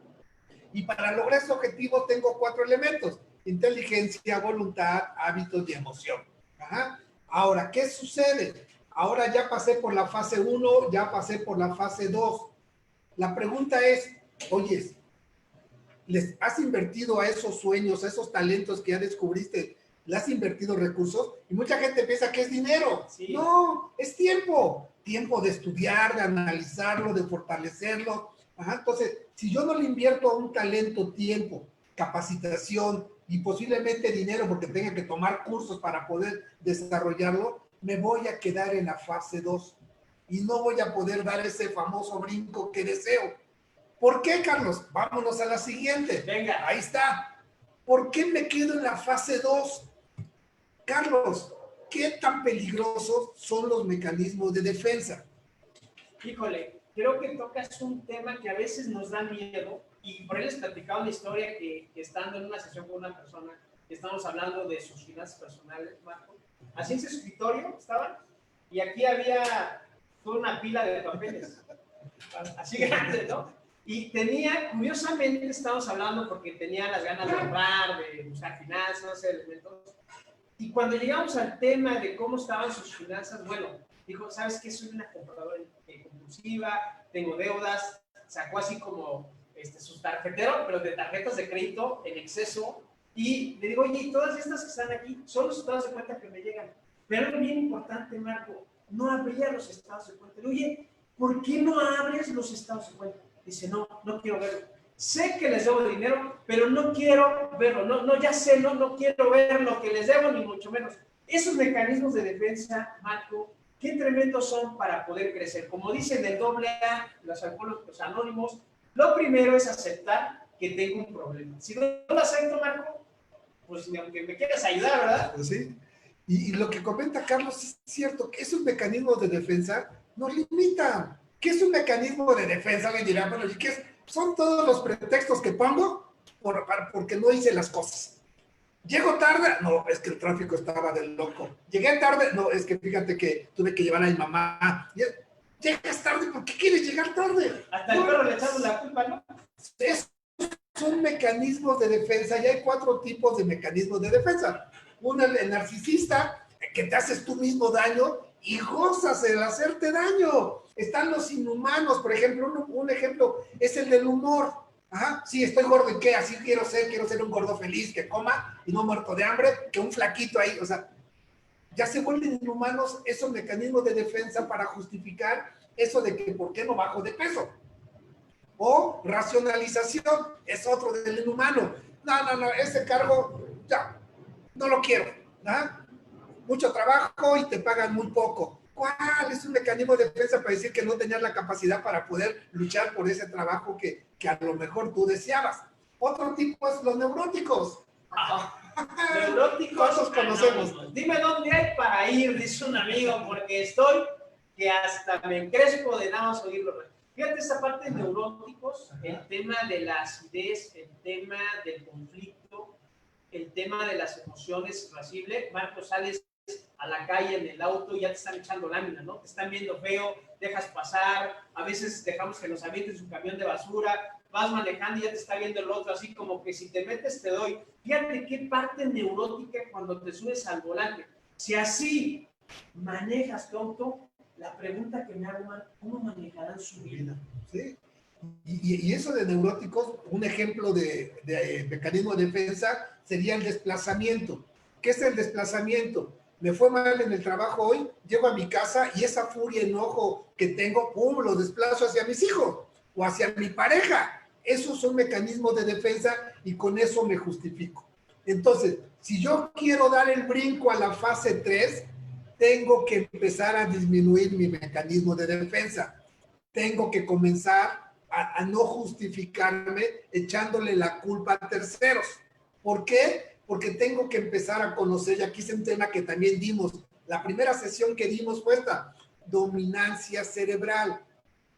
Y para lograr ese objetivo tengo 4 elementos: inteligencia, voluntad, hábitos y emoción. Ajá. Ahora, ¿qué sucede? Ahora ya pasé por la fase 1, ya pasé por la fase 2. La pregunta es, oye, ¿les has invertido a esos sueños, a esos talentos que ya descubriste? ¿Le has invertido recursos? Y mucha gente piensa que es dinero. Sí. No, es tiempo. Tiempo de estudiar, de analizarlo, de fortalecerlo. Ajá, entonces, si yo no le invierto a un talento tiempo, capacitación y posiblemente dinero porque tenga que tomar cursos para poder desarrollarlo, me voy a quedar en la fase 2 y no voy a poder dar ese famoso brinco que deseo. ¿Por qué, Carlos? Vámonos a la siguiente. Venga. Ahí está. ¿Por qué me quedo en la fase 2? Carlos, ¿qué tan peligrosos son los mecanismos de defensa? Híjole, creo que tocas un tema que a veces nos da miedo, y por ahí les platicaba una historia que estando en una sesión con una persona, estamos hablando de sus finanzas personales, Marco, así en su escritorio estaban, y aquí había toda una pila de papeles, así grande, ¿no? Y tenía, curiosamente estamos hablando porque tenía las ganas de ahorrar, de buscar finanzas, elementos, y cuando llegamos al tema de cómo estaban sus finanzas, bueno, dijo, ¿sabes qué? Soy una compradora compulsiva, tengo deudas, sacó así como su tarjetero, pero de tarjetas de crédito en exceso, y le digo, oye, y todas estas que están aquí son los estados de cuenta que me llegan. Pero algo bien importante, Marco, no abría los estados de cuenta. Le digo, oye, ¿por qué no abres los estados de cuenta? Dice, no, no quiero verlo. Sé que les debo dinero, pero no quiero verlo, no, ya sé, no quiero ver lo que les debo, ni mucho menos. Esos mecanismos de defensa, Marco, qué tremendos son para poder crecer. Como dicen el AA, los alcohólicos anónimos, lo primero es aceptar que tengo un problema. Si no lo acepto, Marco, pues ni aunque me quieras ayudar, ¿verdad? Pues sí. Y lo que comenta Carlos es cierto, que esos mecanismos de defensa nos limitan. ¿Qué es un mecanismo de defensa? Alguien dirá, bueno, ¿y qué es? Son todos los pretextos que pongo porque no hice las cosas. ¿Llego tarde? No, es que el tráfico estaba del loco. ¿Llegué tarde? No, es que fíjate que tuve que llevar a mi mamá. ¿Llegas tarde? ¿Por qué quieres llegar tarde? Hasta el perro le echamos la culpa, ¿no? Esos son mecanismos de defensa y hay 4 tipos de mecanismos de defensa. Uno, el narcisista, que te haces tú mismo daño y gozas el hacerte daño. Están los inhumanos, por ejemplo, un ejemplo es el del humor. Ajá, sí, estoy gordo y qué, así quiero ser un gordo feliz que coma y no muerto de hambre, que un flaquito ahí, o sea, ya se vuelven inhumanos esos mecanismos de defensa para justificar eso de que por qué no bajo de peso. O racionalización, es otro del inhumano. No, ese cargo ya, no lo quiero. ¿Ah? Mucho trabajo y te pagan muy poco. ¿Cuál es un mecanismo de defensa para decir que no tenías la capacidad para poder luchar por ese trabajo que a lo mejor tú deseabas? Otro tipo es los neuróticos. Neuróticos. Todos conocemos. Dime dónde hay para ir, dice un amigo, porque estoy que hasta me encrespo de nada más oírlo. Fíjate esta parte de neuróticos, el tema de la acidez, el tema del conflicto, el tema de las emociones irascibles. Marco, sales a la calle en el auto y ya te están echando lámina, ¿no? Te están viendo feo, dejas pasar, a veces dejamos que nos avienten su camión de basura, vas manejando y ya te está viendo el otro, así como que si te metes te doy. Fíjate qué parte neurótica cuando te subes al volante. Si así manejas tu auto, la pregunta que me hago, ¿cómo manejarán su vida? Sí. Y eso de neuróticos, un ejemplo de mecanismo de defensa sería el desplazamiento. ¿Qué es el desplazamiento? Me fue mal en el trabajo hoy, llego a mi casa y esa furia, enojo que tengo, ¡pum!, lo desplazo hacia mis hijos o hacia mi pareja. Esos son mecanismos de defensa y con eso me justifico. Entonces, si yo quiero dar el brinco a la fase 3, tengo que empezar a disminuir mi mecanismo de defensa. Tengo que comenzar a no justificarme echándole la culpa a terceros. ¿Por qué? Porque tengo que empezar a conocer, y aquí es un tema que también dimos, la primera sesión que dimos fue esta, dominancia cerebral.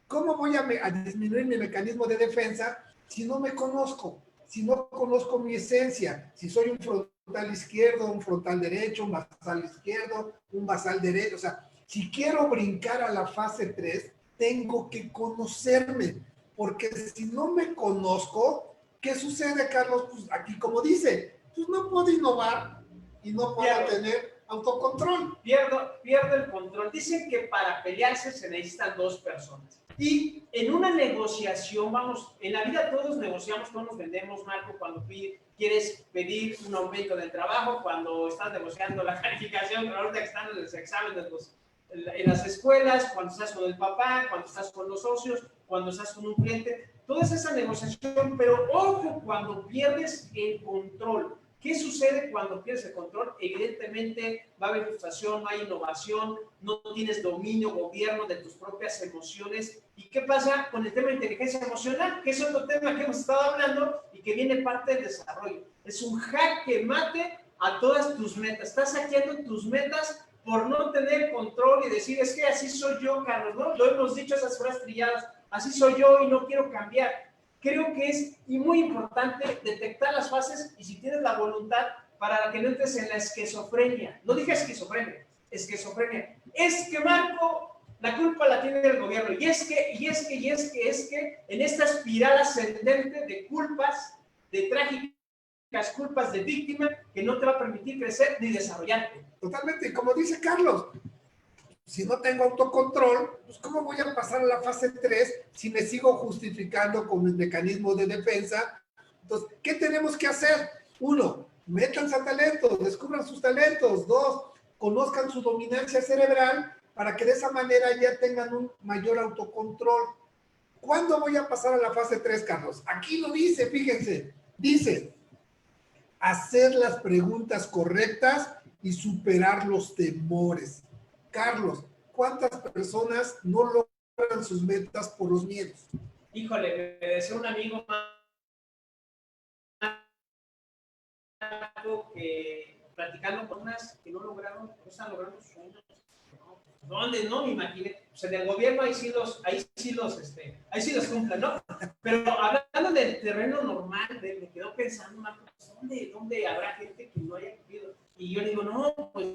¿Cómo voy a disminuir mi mecanismo de defensa si no me conozco? Si no conozco mi esencia, si soy un frontal izquierdo, un frontal derecho, un basal izquierdo, un basal derecho, o sea, si quiero brincar a la fase 3, tengo que conocerme, porque si no me conozco, ¿qué sucede, Carlos? Pues aquí como dice, pues no puedo innovar y no puedo tener autocontrol. Pierdo el control. Dicen que para pelearse se necesitan dos personas. Y en una negociación, vamos, en la vida todos negociamos, todos nos vendemos, Marco, cuando quieres pedir un aumento del trabajo, cuando estás negociando la calificación, ahorita que están en los exámenes en las escuelas, cuando estás con el papá, cuando estás con los socios, cuando estás con un cliente, toda esa negociación, pero ojo cuando pierdes el control. ¿Qué sucede cuando pierdes el control? Evidentemente va a haber frustración, no hay innovación, no tienes dominio, gobierno de tus propias emociones. ¿Y qué pasa con el tema de inteligencia emocional? Que es otro tema que hemos estado hablando y que viene parte del desarrollo. Es un jaque mate a todas tus metas. Estás hackeando tus metas por no tener control y decir, es que así soy yo, Carlos, ¿no? Lo hemos dicho, esas frases trilladas, así soy yo y no quiero cambiar. Creo que es muy importante detectar las fases y si tienes la voluntad para que no entres en la esquizofrenia. No dije esquizofrenia, esquizofrenia. Es que, Marco, la culpa la tiene el gobierno. Y es que en esta espiral ascendente de culpas, de trágicas culpas de víctima, que no te va a permitir crecer ni desarrollarte. Totalmente, como dice Carlos, si no tengo autocontrol, pues ¿cómo voy a pasar a la fase 3 si me sigo justificando con mis mecanismos de defensa? Entonces, ¿qué tenemos que hacer? 1, métanse a talentos, descubran sus talentos. 2, conozcan su dominancia cerebral para que de esa manera ya tengan un mayor autocontrol. ¿Cuándo voy a pasar a la fase 3, Carlos? Aquí lo dice, fíjense, dice, hacer las preguntas correctas y superar los temores. Carlos, ¿cuántas personas no logran sus metas por los miedos? Híjole, me decía un amigo que platicando con unas que no lograron, no están logrando sus sueños. ¿Dónde? No me imaginé. Pues en el gobierno ahí sí los cumplen, ¿no? Pero hablando del terreno normal, me quedo pensando, Marco, ¿dónde habrá gente que no haya cumplido? Y yo digo, no, pues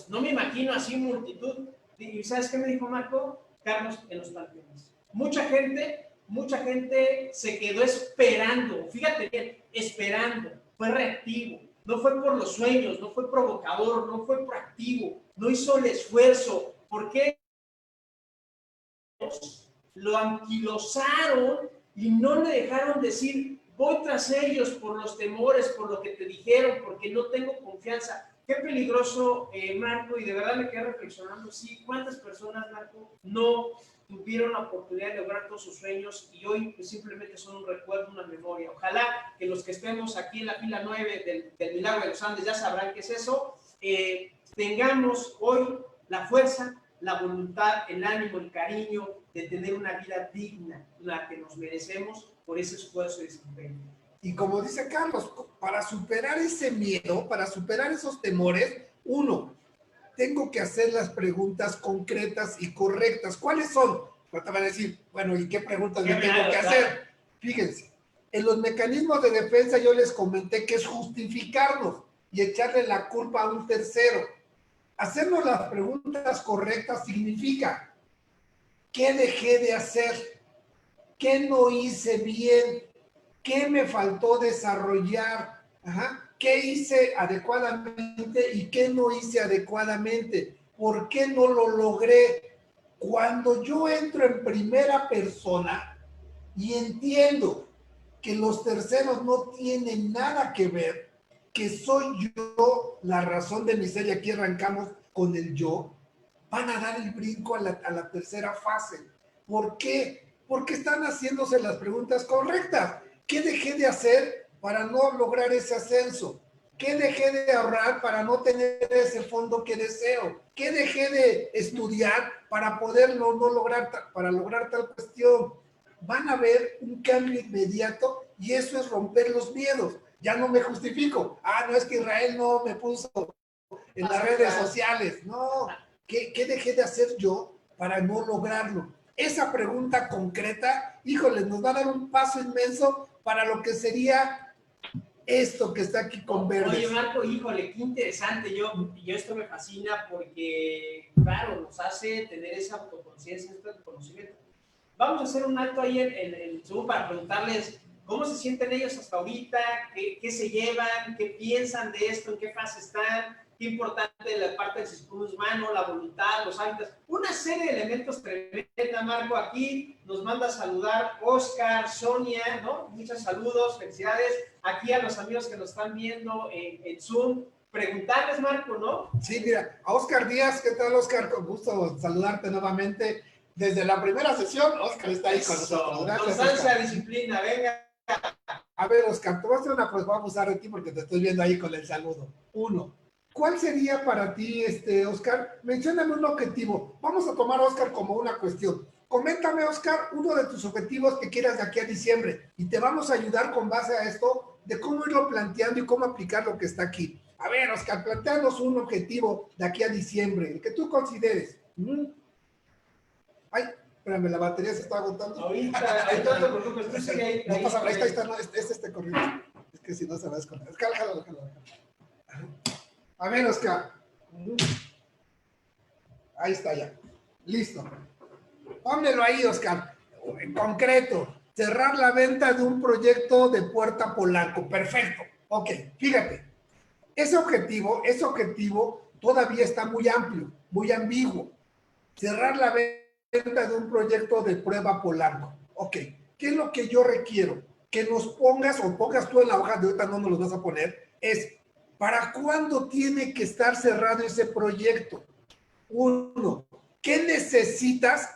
no me imagino así multitud. ¿Y sabes qué me dijo Marco? Carlos, en los panteones. Mucha gente se quedó esperando, fíjate bien, esperando, fue reactivo, no fue por los sueños, no fue provocador, no fue proactivo, no hizo el esfuerzo. ¿Por qué? Lo anquilosaron y no le dejaron decir, voy tras ellos por los temores, por lo que te dijeron, porque no tengo confianza. Qué peligroso, Marco, y de verdad me quedé reflexionando, sí, ¿cuántas personas, Marco, no tuvieron la oportunidad de lograr todos sus sueños y hoy pues, simplemente son un recuerdo, una memoria? Ojalá que los que estemos aquí en la fila 9 del Milagro de los Andes ya sabrán qué es eso, tengamos hoy la fuerza, la voluntad, el ánimo, el cariño de tener una vida digna, la que nos merecemos por ese esfuerzo y desempeño. Y como dice Carlos, para superar ese miedo, para superar esos temores, 1, tengo que hacer las preguntas concretas y correctas. ¿Cuáles son? Pues te van a decir, bueno, ¿y qué preguntas me tengo que hacer? Fíjense, en los mecanismos de defensa yo les comenté que es justificarnos y echarle la culpa a un tercero. Hacernos las preguntas correctas significa, ¿qué dejé de hacer? ¿Qué no hice bien? ¿Qué me faltó desarrollar? Ajá. ¿Qué hice adecuadamente y qué no hice adecuadamente? ¿Por qué no lo logré? Cuando yo entro en primera persona y entiendo que los terceros no tienen nada que ver, que soy yo la razón de mi ser, y aquí arrancamos con el yo, van a dar el brinco a la tercera fase. ¿Por qué? Porque están haciéndose las preguntas correctas. ¿Qué dejé de hacer para no lograr ese ascenso? ¿Qué dejé de ahorrar para no tener ese fondo que deseo? ¿Qué dejé de estudiar para poderlo no lograr, para lograr tal cuestión? Van a ver un cambio inmediato y eso es romper los miedos. Ya no me justifico. No es que Israel no me puso en las redes sociales. No, ¿qué dejé de hacer yo para no lograrlo? Esa pregunta concreta, híjole, nos va a dar un paso inmenso para lo que sería esto que está aquí con Verdes. Oye, Marco, híjole, qué interesante. Yo esto me fascina porque, claro, nos hace tener esa autoconciencia, este conocimiento. Vamos a hacer un alto ahí en Zoom para preguntarles cómo se sienten ellos hasta ahorita, qué se llevan, qué piensan de esto, en qué fase están, qué importante la parte del sistema humano, la voluntad, los hábitos, una serie de elementos tremenda. Marco, aquí nos manda a saludar Oscar, Sonia, ¿no? Muchos saludos, felicidades. Aquí a los amigos que nos están viendo en Zoom, preguntarles, Marco, ¿no? Sí, mira, a Oscar Díaz, ¿qué tal, Oscar? Con gusto saludarte nuevamente. Desde la primera sesión, Oscar está ahí con nosotros. Gracias, constancia, Oscar. disciplina, venga. A ver, Oscar, te voy a hacer una, pues voy a abusar de ti porque te estoy viendo ahí con el saludo. 1. ¿Cuál sería para ti, Oscar? Mencióname un objetivo. Vamos a tomar a Oscar como una cuestión. Coméntame, Oscar, uno de tus objetivos que quieras de aquí a diciembre y te vamos a ayudar con base a esto de cómo irlo planteando y cómo aplicar lo que está aquí. A ver, Oscar, planteanos un objetivo de aquí a diciembre, el que tú consideres. Ay, espérame, la batería se está agotando. Ahorita no te preocupes, tú sigue ahí. No pasa, ahí está, no, es corriendo. Es que si no se va a desconectar. Jálalo. A ver, Oscar. Ahí está ya. Listo. Pónmelo ahí, Oscar. En concreto, cerrar la venta de un proyecto de Puerta Polanco. Perfecto. Ok, fíjate. Ese objetivo todavía está muy amplio, muy ambiguo. Cerrar la venta de un proyecto de Prueba Polanco. Ok, ¿qué es lo que yo requiero? Que nos pongas, o pongas tú en la hoja, de ahorita no nos los vas a poner, es ¿para cuándo tiene que estar cerrado ese proyecto? 1. ¿Qué necesitas?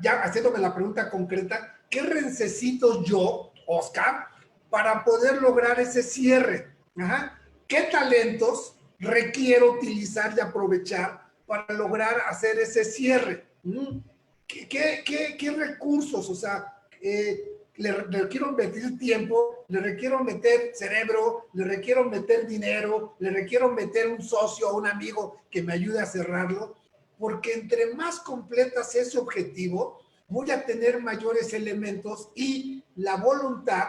Ya haciéndome la pregunta concreta, ¿qué necesito yo, Oscar, para poder lograr ese cierre? ¿Qué talentos requiero utilizar y aprovechar para lograr hacer ese cierre? ¿Qué recursos? O sea, le requiero meter tiempo, le requiero meter cerebro, le requiero meter dinero, le requiero meter un socio o un amigo que me ayude a cerrarlo, porque entre más completa sea ese objetivo, voy a tener mayores elementos y la voluntad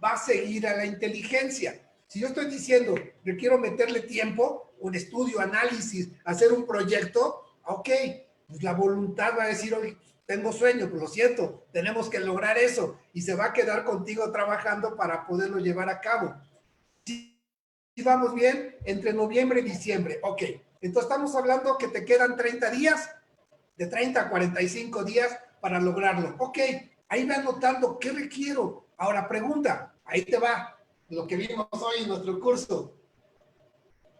va a seguir a la inteligencia. Si yo estoy diciendo, requiero meterle tiempo, un estudio, análisis, hacer un proyecto, ok, pues la voluntad va a decir, oye, tengo sueño, pues lo siento, tenemos que lograr eso, y se va a quedar contigo trabajando para poderlo llevar a cabo. Si vamos bien, entre noviembre y diciembre, ok, entonces estamos hablando que te quedan 30 días, de 30 a 45 días para lograrlo. Ok, ahí va anotando qué requiero. Ahora pregunta, ahí te va, lo que vimos hoy en nuestro curso.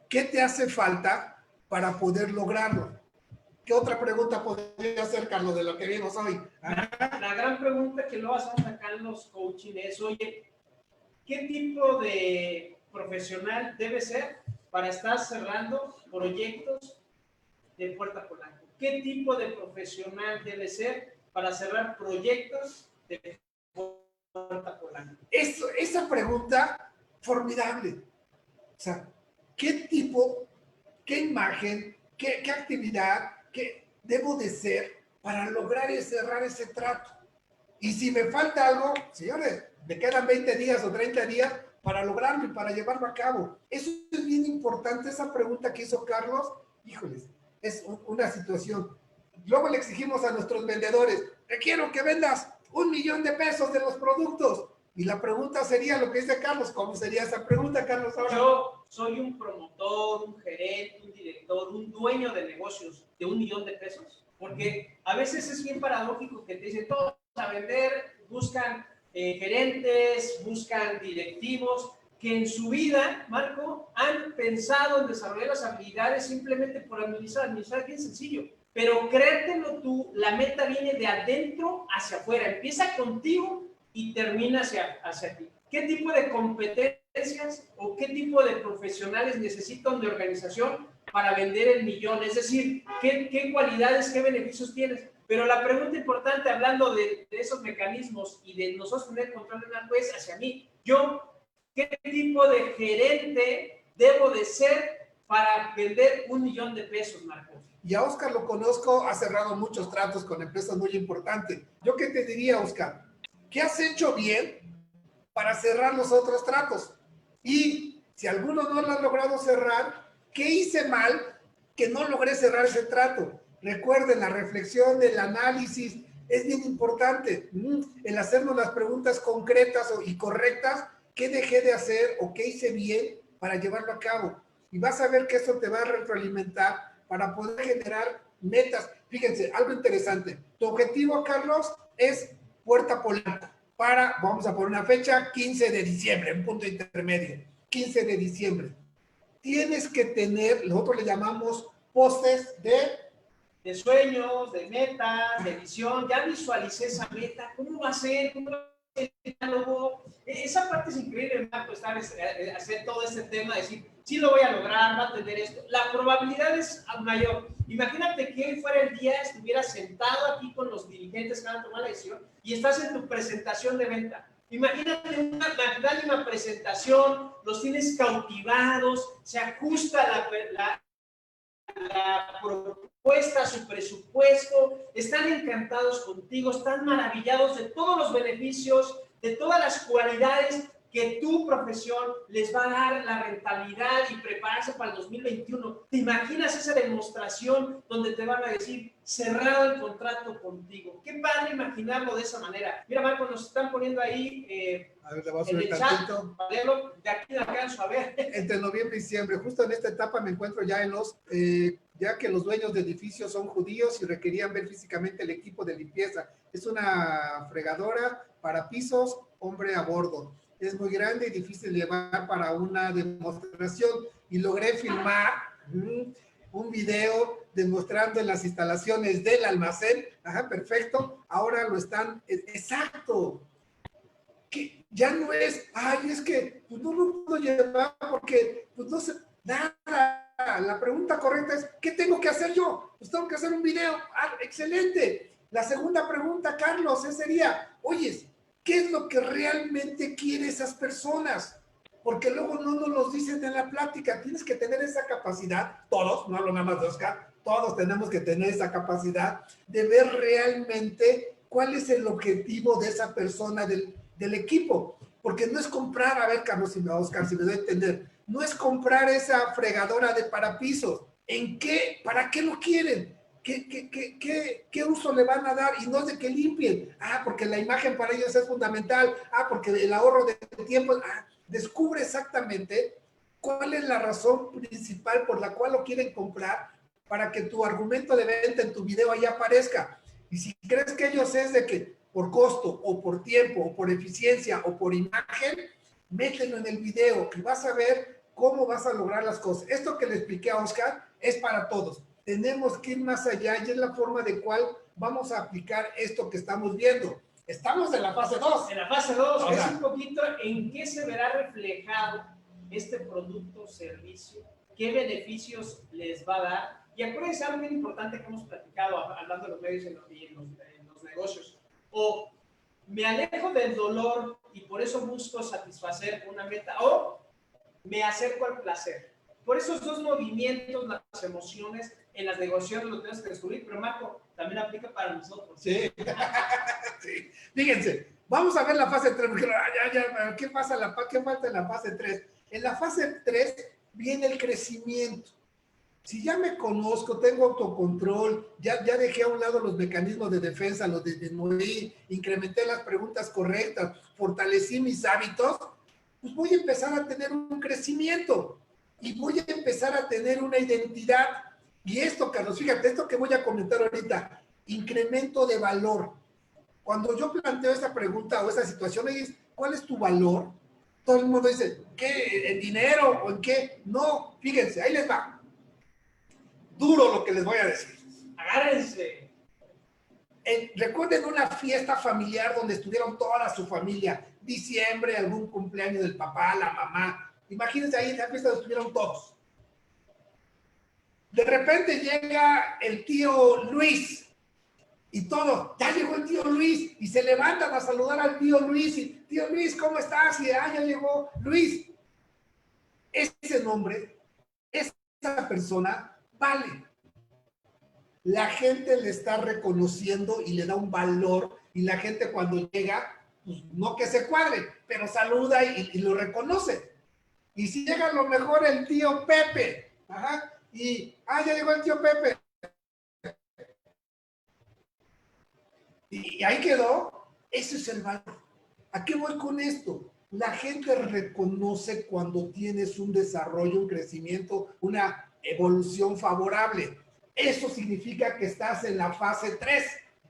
¿Qué te hace falta para poder lograrlo? ¿Qué otra pregunta podría hacer, Carlos, de lo que vimos hoy? La gran pregunta que luego hacemos acá en los coaching es, oye, ¿qué tipo de profesional debe ser para estar cerrando proyectos de Puerta Polanco? ¿Qué tipo de profesional debe ser para cerrar proyectos de Puerta Polanco? Esa pregunta, formidable. O sea, ¿qué tipo, qué imagen, qué actividad, qué debo de ser para lograr cerrar ese trato? Y si me falta algo, señores, me quedan 20 días o 30 días para lograrlo y para llevarlo a cabo. Eso es bien importante, esa pregunta que hizo Carlos, híjoles, es una situación. Luego le exigimos a nuestros vendedores, requiero que vendas $1,000,000 de los productos. Y la pregunta sería lo que dice Carlos. ¿Cómo sería esa pregunta, Carlos? Ahora. Yo soy un promotor, un gerente, un director, un dueño de negocios de $1 millón de pesos, porque a veces es bien paradójico que te dicen todos a vender, buscan gerentes, buscan directivos, que en su vida, Marco, han pensado en desarrollar las habilidades simplemente por administrar bien sencillo. Pero créetelo tú, la meta viene de adentro hacia afuera, empieza contigo y termina hacia ti. ¿Qué tipo de competencias o qué tipo de profesionales necesitan de organización para vender el millón? Es decir, ¿qué cualidades, qué beneficios tienes? Pero la pregunta importante, hablando de esos mecanismos y de nosotros tener control de una pues hacia mí, ¿qué tipo de gerente debo de ser para vender $1 millón de pesos, Marco? Y a Oscar lo conozco, ha cerrado muchos tratos con empresas muy importantes. ¿Yo qué te diría, Oscar? ¿Qué has hecho bien para cerrar los otros tratos? Y si alguno no lo ha logrado cerrar, ¿qué hice mal que no logré cerrar ese trato? Recuerden, la reflexión, el análisis es bien importante. El hacernos las preguntas concretas y correctas, ¿qué dejé de hacer o qué hice bien para llevarlo a cabo? Y vas a ver que eso te va a retroalimentar para poder generar metas. Fíjense, algo interesante. Tu objetivo, Carlos, es Puerta Polanco para, vamos a poner una fecha, 15 de diciembre, un punto intermedio, 15 de diciembre. Tienes que tener, nosotros le llamamos postes de sueños, de metas, de visión. Ya visualicé esa meta, ¿cómo va a ser? ¿Cómo va a ser el diálogo? Esa parte es increíble, Marco, hacer todo este tema, decir, sí lo voy a lograr, va a tener esto. La probabilidad es mayor. Imagínate que hoy fuera el día, estuvieras sentado aquí con los dirigentes que van a tomar la decisión y estás en tu presentación de venta. Imagínate una magnánima presentación, los tienes cautivados, se ajusta la propuesta, su presupuesto, están encantados contigo, están maravillados de todos los beneficios, de todas las cualidades que tu profesión les va a dar la rentabilidad y prepararse para el 2021. ¿Te imaginas esa demostración donde te van a decir cerrado el contrato contigo? Qué padre imaginarlo de esa manera. Mira, Marco, nos están poniendo ahí a ver, le voy a en subir el chat, de aquí no alcanzo a ver. Entre noviembre y diciembre, justo en esta etapa me encuentro ya en los, ya que los dueños de edificios son judíos y requerían ver físicamente el equipo de limpieza. Es una fregadora para pisos, hombre a bordo. Es muy grande y difícil de llevar para una demostración y logré filmar un video demostrando en las instalaciones del almacén. Ajá, perfecto. Ahora lo están, exacto. Que ya no es, ay, es que pues no lo puedo llevar porque pues no sé nada. La pregunta correcta es, ¿qué tengo que hacer yo? Pues tengo que hacer un video. Ah, excelente. La segunda pregunta, Carlos, sería, oye, ¿qué es lo que realmente quieren esas personas? Porque luego no nos los dicen en la plática. Tienes que tener esa capacidad, todos, no hablo nada más de Oscar, todos tenemos que tener esa capacidad de ver realmente cuál es el objetivo de esa persona, del equipo. Porque no es comprar, a ver, Carlos, Oscar, si me doy a entender, no es comprar esa fregadora de parapisos. ¿En qué? ¿Para qué lo quieren? ¿Qué uso le van a dar? Y no es de que limpien. Ah, porque la imagen para ellos es fundamental. Ah, porque el ahorro de tiempo. Ah, descubre exactamente cuál es la razón principal por la cual lo quieren comprar para que tu argumento de venta en tu video ahí aparezca. Y si crees que ellos es de que por costo o por tiempo o por eficiencia o por imagen, mételo en el video y vas a ver cómo vas a lograr las cosas. Esto que le expliqué a Oscar es para todos. Tenemos que ir más allá y es la forma de cual vamos a aplicar esto que estamos viendo. Estamos en la fase 2. En la fase 2 es un poquito en qué se verá reflejado este producto o servicio, qué beneficios les va a dar. Y acuérdense algo bien importante que hemos platicado hablando de los medios y en los negocios. O me alejo del dolor y por eso busco satisfacer una meta, o me acerco al placer. Por esos dos movimientos, las emociones, en las negociaciones lo tenemos que descubrir, pero Marco, también aplica para nosotros. Sí. Sí. Fíjense, vamos a ver la fase 3. ¿Qué falta en la fase 3? En la fase 3 viene el crecimiento. Si ya me conozco, tengo autocontrol, ya dejé a un lado los mecanismos de defensa, los disminuí, incrementé las preguntas correctas, fortalecí mis hábitos, pues voy a empezar a tener un crecimiento y voy a empezar a tener una identidad. Y esto, Carlos, fíjate, esto que voy a comentar ahorita, incremento de valor. Cuando yo planteo esa pregunta o esa situación, es, ¿cuál es tu valor? Todo el mundo dice, ¿qué? ¿En dinero o en qué? No, fíjense, ahí les va. Duro lo que les voy a decir. Agárrense. Recuerden una fiesta familiar donde estuvieron toda su familia, diciembre, algún cumpleaños del papá, la mamá. Imagínense ahí en la fiesta donde estuvieron todos. De repente llega el tío Luis y todo, ya llegó el tío Luis y se levantan a saludar al tío Luis y, tío Luis, ¿cómo estás? Y ya llegó Luis. Ese nombre, esa persona vale. La gente le está reconociendo y le da un valor y la gente cuando llega, pues no que se cuadre, pero saluda y lo reconoce. Y si llega a lo mejor el tío Pepe, ajá, y, ya llegó el tío Pepe. Y ahí quedó, ese es el valor. ¿A qué voy con esto? La gente reconoce cuando tienes un desarrollo, un crecimiento, una evolución favorable. Eso significa que estás en la fase 3.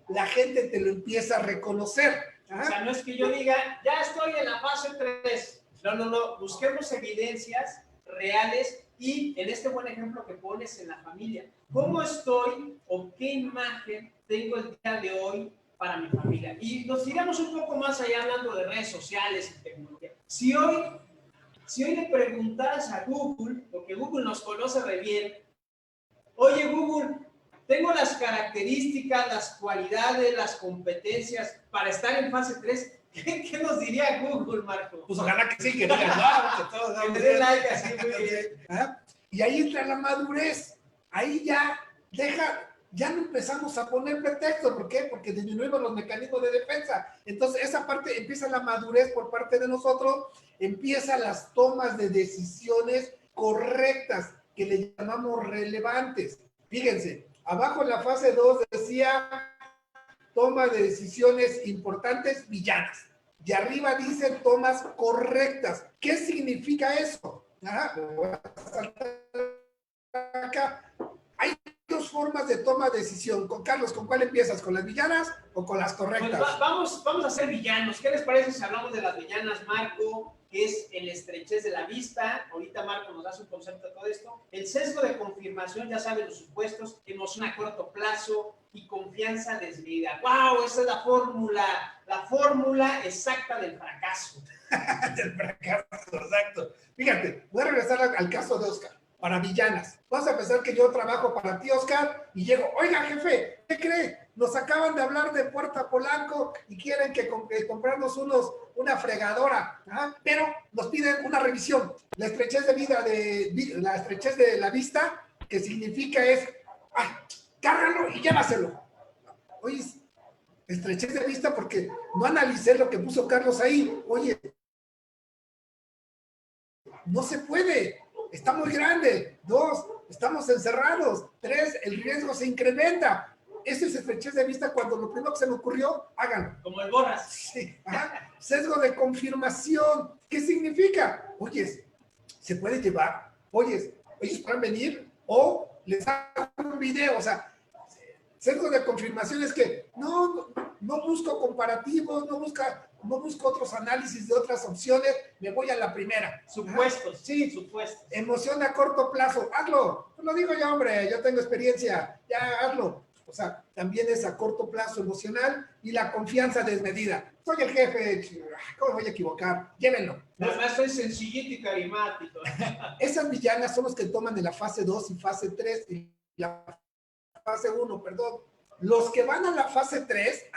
La gente te lo empieza a reconocer. O sea, no es que yo diga, ya estoy en la fase 3. No. Busquemos evidencias reales y en este buen ejemplo que pones en la familia. ¿Cómo estoy o qué imagen tengo el día de hoy para mi familia? Y nos iremos un poco más allá hablando de redes sociales y tecnología. Si hoy le preguntaras a Google, porque Google nos conoce re bien, oye Google, tengo las características, las cualidades, las competencias para estar en fase 3, ¿qué nos diría Google, Marco? Pues ojalá que sí, que digan, no, que todos que me den like así, muy bien. Y ahí entra la madurez. Ahí ya ya no empezamos a poner pretextos. ¿Por qué? Porque disminuimos los mecanismos de defensa. Entonces, esa parte empieza la madurez por parte de nosotros, empiezan las tomas de decisiones correctas, que le llamamos relevantes. Fíjense, abajo en la fase 2 decía toma de decisiones importantes, villanas. Y arriba dice tomas correctas. ¿Qué significa eso? Voy a saltar acá. Hay dos formas de toma de decisión. Con Carlos, ¿con cuál empiezas? ¿Con las villanas o con las correctas? Pues vamos a hacer villanos. ¿Qué les parece si hablamos de las villanas, Marco? Que es el estrechez de la vista. Ahorita Marco nos hace un concepto de todo esto. El sesgo de confirmación, ya saben los supuestos, emoción a corto plazo y confianza desmedida. ¡Wow! Esa es la fórmula exacta del fracaso. Del fracaso, exacto. Fíjate, voy a regresar al caso de Oscar. Para villanas. Vamos a pensar que yo trabajo para ti, Oscar, y llego, oiga, jefe, ¿qué cree? Nos acaban de hablar de Puerta Polanco y quieren que comprarnos una fregadora, pero nos piden una revisión. La estrechez de la vista, que significa es, cárgalo y llévaselo. Oye, estrechez de vista porque no analicé lo que puso Carlos ahí. Oye, no se puede. Está muy grande. 2, estamos encerrados. 3, el riesgo se incrementa. Ese es estrechez de vista cuando lo primero que se me ocurrió, háganlo. Como el Borras. Sí. Sesgo de confirmación. ¿Qué significa? Oye, ¿se puede llevar? Oye, ¿ellos pueden venir? O les hago un video. O sea, sesgo de confirmación es que no busco comparativos, no busco otros análisis de otras opciones, me voy a la primera. Supuestos. Sí, supuestos. Emoción a corto plazo, hazlo. Lo digo yo, hombre, yo tengo experiencia, ya hazlo. O sea, también es a corto plazo emocional y la confianza desmedida. Soy el jefe, ¿cómo me voy a equivocar? Llévenlo. Además, soy sencillito y carismático. Esas villanas son los que toman en la fase 2 y fase 3 y la fase 1, perdón. Los que van a la fase 3,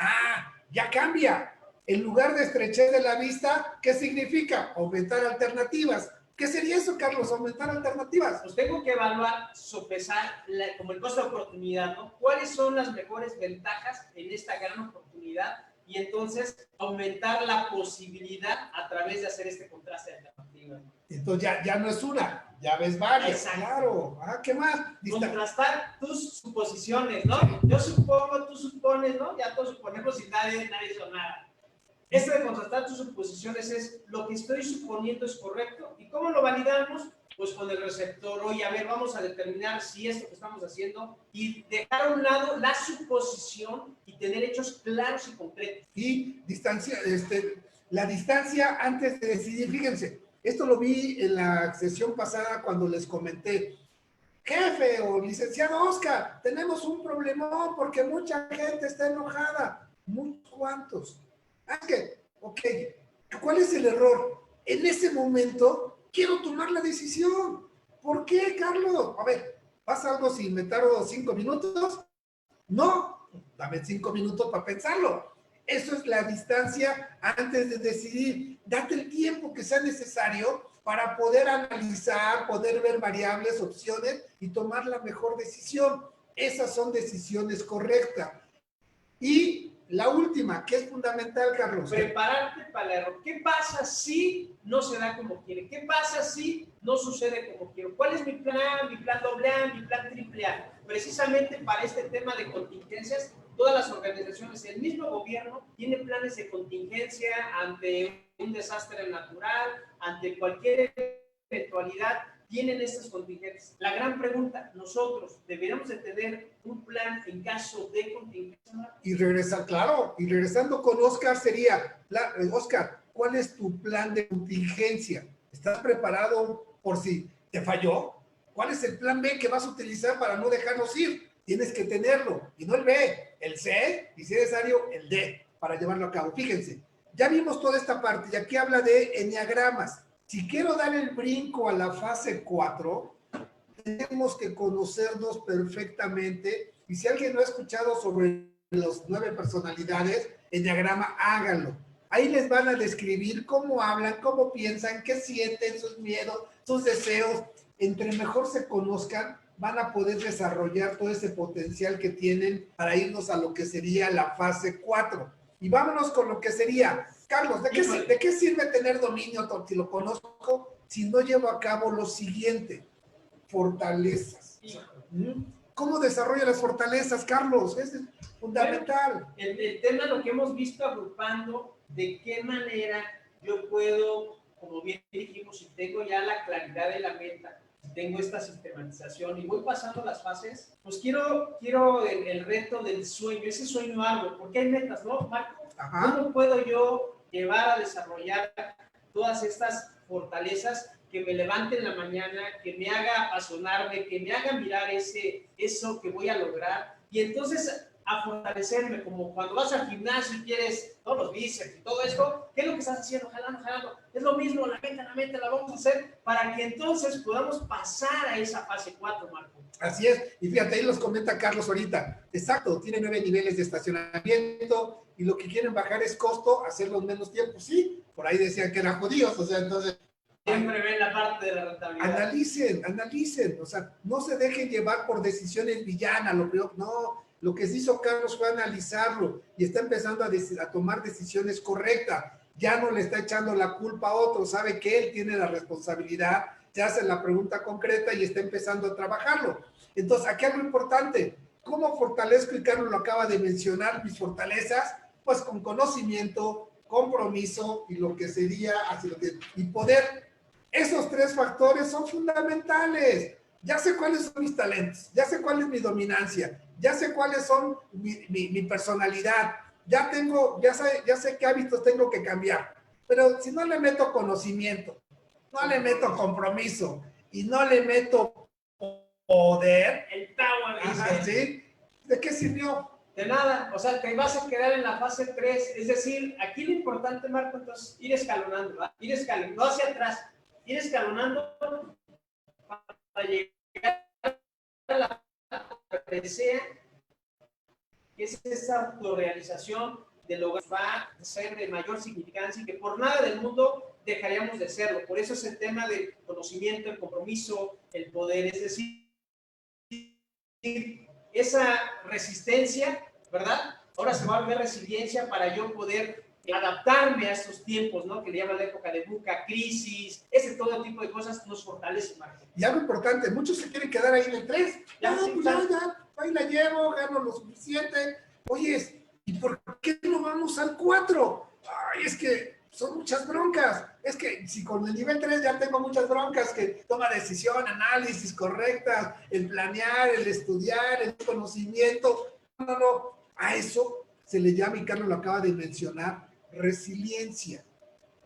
ya cambia. En lugar de estrechez de la vista, ¿qué significa? Aumentar alternativas. ¿Qué sería eso, Carlos? Aumentar alternativas. Pues tengo que evaluar, sopesar como el costo de oportunidad, ¿no? ¿Cuáles son las mejores ventajas en esta gran oportunidad? Y entonces aumentar la posibilidad a través de hacer este contraste de alternativas. efectivamente. Entonces ya no es una, ya ves varias. Exacto. Claro. ¿Qué más? Contrastar tus suposiciones, ¿no? Yo supongo, tú supones, ¿no? Ya todos suponemos y nadie hizo nada. Esto de contrastar tus suposiciones es lo que estoy suponiendo es correcto. ¿Y cómo lo validamos? Pues con el receptor. Oye, a ver, vamos a determinar si esto que estamos haciendo y dejar a un lado la suposición y tener hechos claros y concretos. Y la distancia antes de decidir, fíjense, esto lo vi en la sesión pasada cuando les comenté, jefe o licenciado Oscar, tenemos un problemón porque mucha gente está enojada. ¿Muchos cuantos? Ok, ¿cuál es el error? En ese momento quiero tomar la decisión. ¿Por qué, Carlos? A ver, ¿pasa algo si me tardo 5 minutos? No, dame 5 minutos para pensarlo. Eso es la distancia antes de decidir. Date el tiempo que sea necesario para poder analizar, poder ver variables, opciones y tomar la mejor decisión. Esas son decisiones correctas. Y la última, que es fundamental, Carlos. Prepararte para el error. ¿Qué pasa si no se da como quiere? ¿Qué pasa si no sucede como quiero? ¿Cuál es mi plan AA, mi plan AAA? Precisamente para este tema de contingencias, todas las organizaciones, el mismo gobierno tiene planes de contingencia ante un desastre natural, ante cualquier eventualidad, tienen estas contingencias. La gran pregunta, nosotros deberíamos de tener un plan en caso de contingencia. Y regresar, claro, y regresando con Oscar sería, Oscar, ¿cuál es tu plan de contingencia? ¿Estás preparado por si te falló? ¿Cuál es el plan B que vas a utilizar para no dejarnos ir? Tienes que tenerlo, y no el B, el C, y si es necesario, el D, para llevarlo a cabo. Fíjense, ya vimos toda esta parte, y aquí habla de enneagramas. Si quiero dar el brinco a la fase 4, tenemos que conocernos perfectamente, y si alguien no ha escuchado sobre los 9 personalidades, enneagrama, háganlo. Ahí les van a describir cómo hablan, cómo piensan, qué sienten, sus miedos, sus deseos. Entre mejor se conozcan, van a poder desarrollar todo ese potencial que tienen para irnos a lo que sería la fase 4. Y vámonos con lo que sería, Carlos, ¿de qué sirve tener dominio, si lo conozco, si no llevo a cabo lo siguiente? Fortalezas. ¿Cómo desarrolla las fortalezas, Carlos? Es fundamental. Bueno, el tema, lo que hemos visto agrupando, de qué manera yo puedo, como bien dijimos, si tengo ya la claridad de la meta, si tengo esta sistematización y voy pasando las fases, pues quiero el reto del sueño, ese sueño algo, porque hay metas, ¿no, Marco? Ajá. ¿Cómo puedo yo llevar a desarrollar todas estas fortalezas que me levante en la mañana, que me haga apasionarme, que me haga mirar eso que voy a lograr? Y entonces a fortalecerme, como cuando vas al gimnasio y quieres todos los bíceps y todo esto, ¿qué es lo que estás haciendo? Jalando. Es lo mismo, la mente la vamos a hacer para que entonces podamos pasar a esa fase 4, Marco. Así es, y fíjate, ahí los comenta Carlos ahorita. Exacto, tiene 9 niveles de estacionamiento y lo que quieren bajar es costo, hacerlo en menos tiempo. Sí, por ahí decían que eran judíos, o sea, entonces... Siempre ven la parte de la rentabilidad. Analicen, o sea, no se dejen llevar por decisiones villanas, no. Lo que se hizo Carlos fue analizarlo y está empezando a tomar decisiones correctas. Ya no le está echando la culpa a otro, sabe que él tiene la responsabilidad, se hace la pregunta concreta y está empezando a trabajarlo. Entonces, aquí algo importante, ¿cómo fortalezco? Y Carlos lo acaba de mencionar, mis fortalezas, pues con conocimiento, compromiso y lo que sería, y poder. Esos 3 factores son fundamentales. Ya sé cuáles son mis talentos, ya sé cuál es mi dominancia, ya sé cuáles son mi personalidad, ya sé qué hábitos tengo que cambiar. Pero si no le meto conocimiento, no le meto compromiso y no le meto poder, el power, dice. ¿sí? ¿De qué sirvió? De nada, o sea, te vas a quedar en la fase 3, es decir, aquí lo importante, Marco, entonces, ir escalonando, ¿verdad? Ir escalonando, no hacia atrás, ir escalonando para llegar a la presea, que es esa autorrealización de lo que va a ser de mayor significancia y que por nada del mundo dejaríamos de serlo. Por eso es el tema del conocimiento, el compromiso, el poder, es decir, esa resistencia, ¿verdad? Ahora se va a ver resiliencia para yo poder adaptarme a estos tiempos, ¿no? Que le llaman la época de buca, crisis, ese todo tipo de cosas nos fortalece, Marco. Y algo importante, muchos se quieren quedar ahí en el 3. Ya, No, sí, pues claro. ya, ahí la llevo, gano lo suficiente. Oye, ¿y por qué no vamos al 4? Ay, es que son muchas broncas. Es que si con el nivel 3 ya tengo muchas broncas, que toma decisión, análisis correctas, el planear, el estudiar, el conocimiento. No. A eso se le llama, y Carlos lo acaba de mencionar, resiliencia.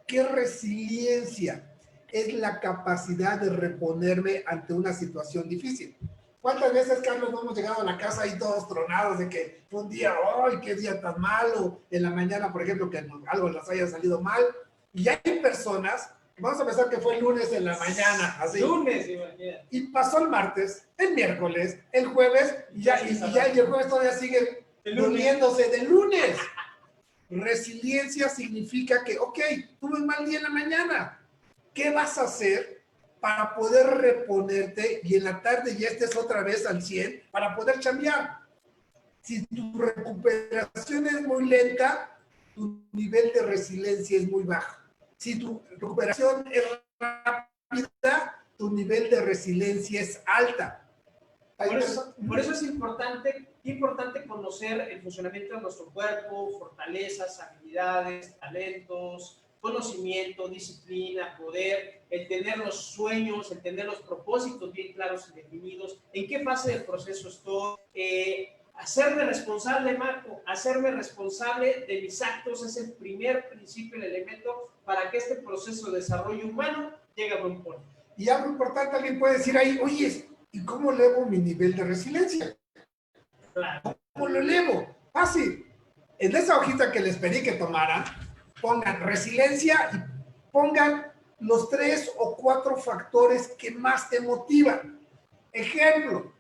¿Qué resiliencia? Es la capacidad de reponerme ante una situación difícil. ¿Cuántas veces, Carlos, no hemos llegado a la casa ahí todos tronados de que fue un día, ¡ay, qué día tan malo! En la mañana, por ejemplo, que algo les haya salido mal. Y hay personas, vamos a pensar que fue el lunes en la mañana, así. Lunes, imagínate. Y pasó el martes, el miércoles, el jueves, y el jueves todavía sigue durmiéndose del lunes. Resiliencia significa que, ok, tuve un mal día en la mañana. ¿Qué vas a hacer para poder reponerte y en la tarde ya estés otra vez al 100 para poder chambear? Si tu recuperación es muy lenta, tu nivel de resiliencia es muy bajo. Si tu recuperación es rápida, tu nivel de resiliencia es alta. Por eso es importante conocer el funcionamiento de nuestro cuerpo, fortalezas, habilidades, talentos, conocimiento, disciplina, poder, el tener los sueños, el tener los propósitos bien claros y definidos, en qué fase del proceso estoy, hacerme responsable, Marco, hacerme responsable de mis actos es el primer principio, el elemento para que este proceso de desarrollo humano llegue a buen puerto. Y algo importante, alguien puede decir ahí, oye, ¿y cómo elevo mi nivel de resiliencia? Claro. ¿Cómo lo elevo? Fácil. En esa hojita que les pedí que tomaran, pongan resiliencia y pongan los 3 o 4 factores que más te motivan. Ejemplo,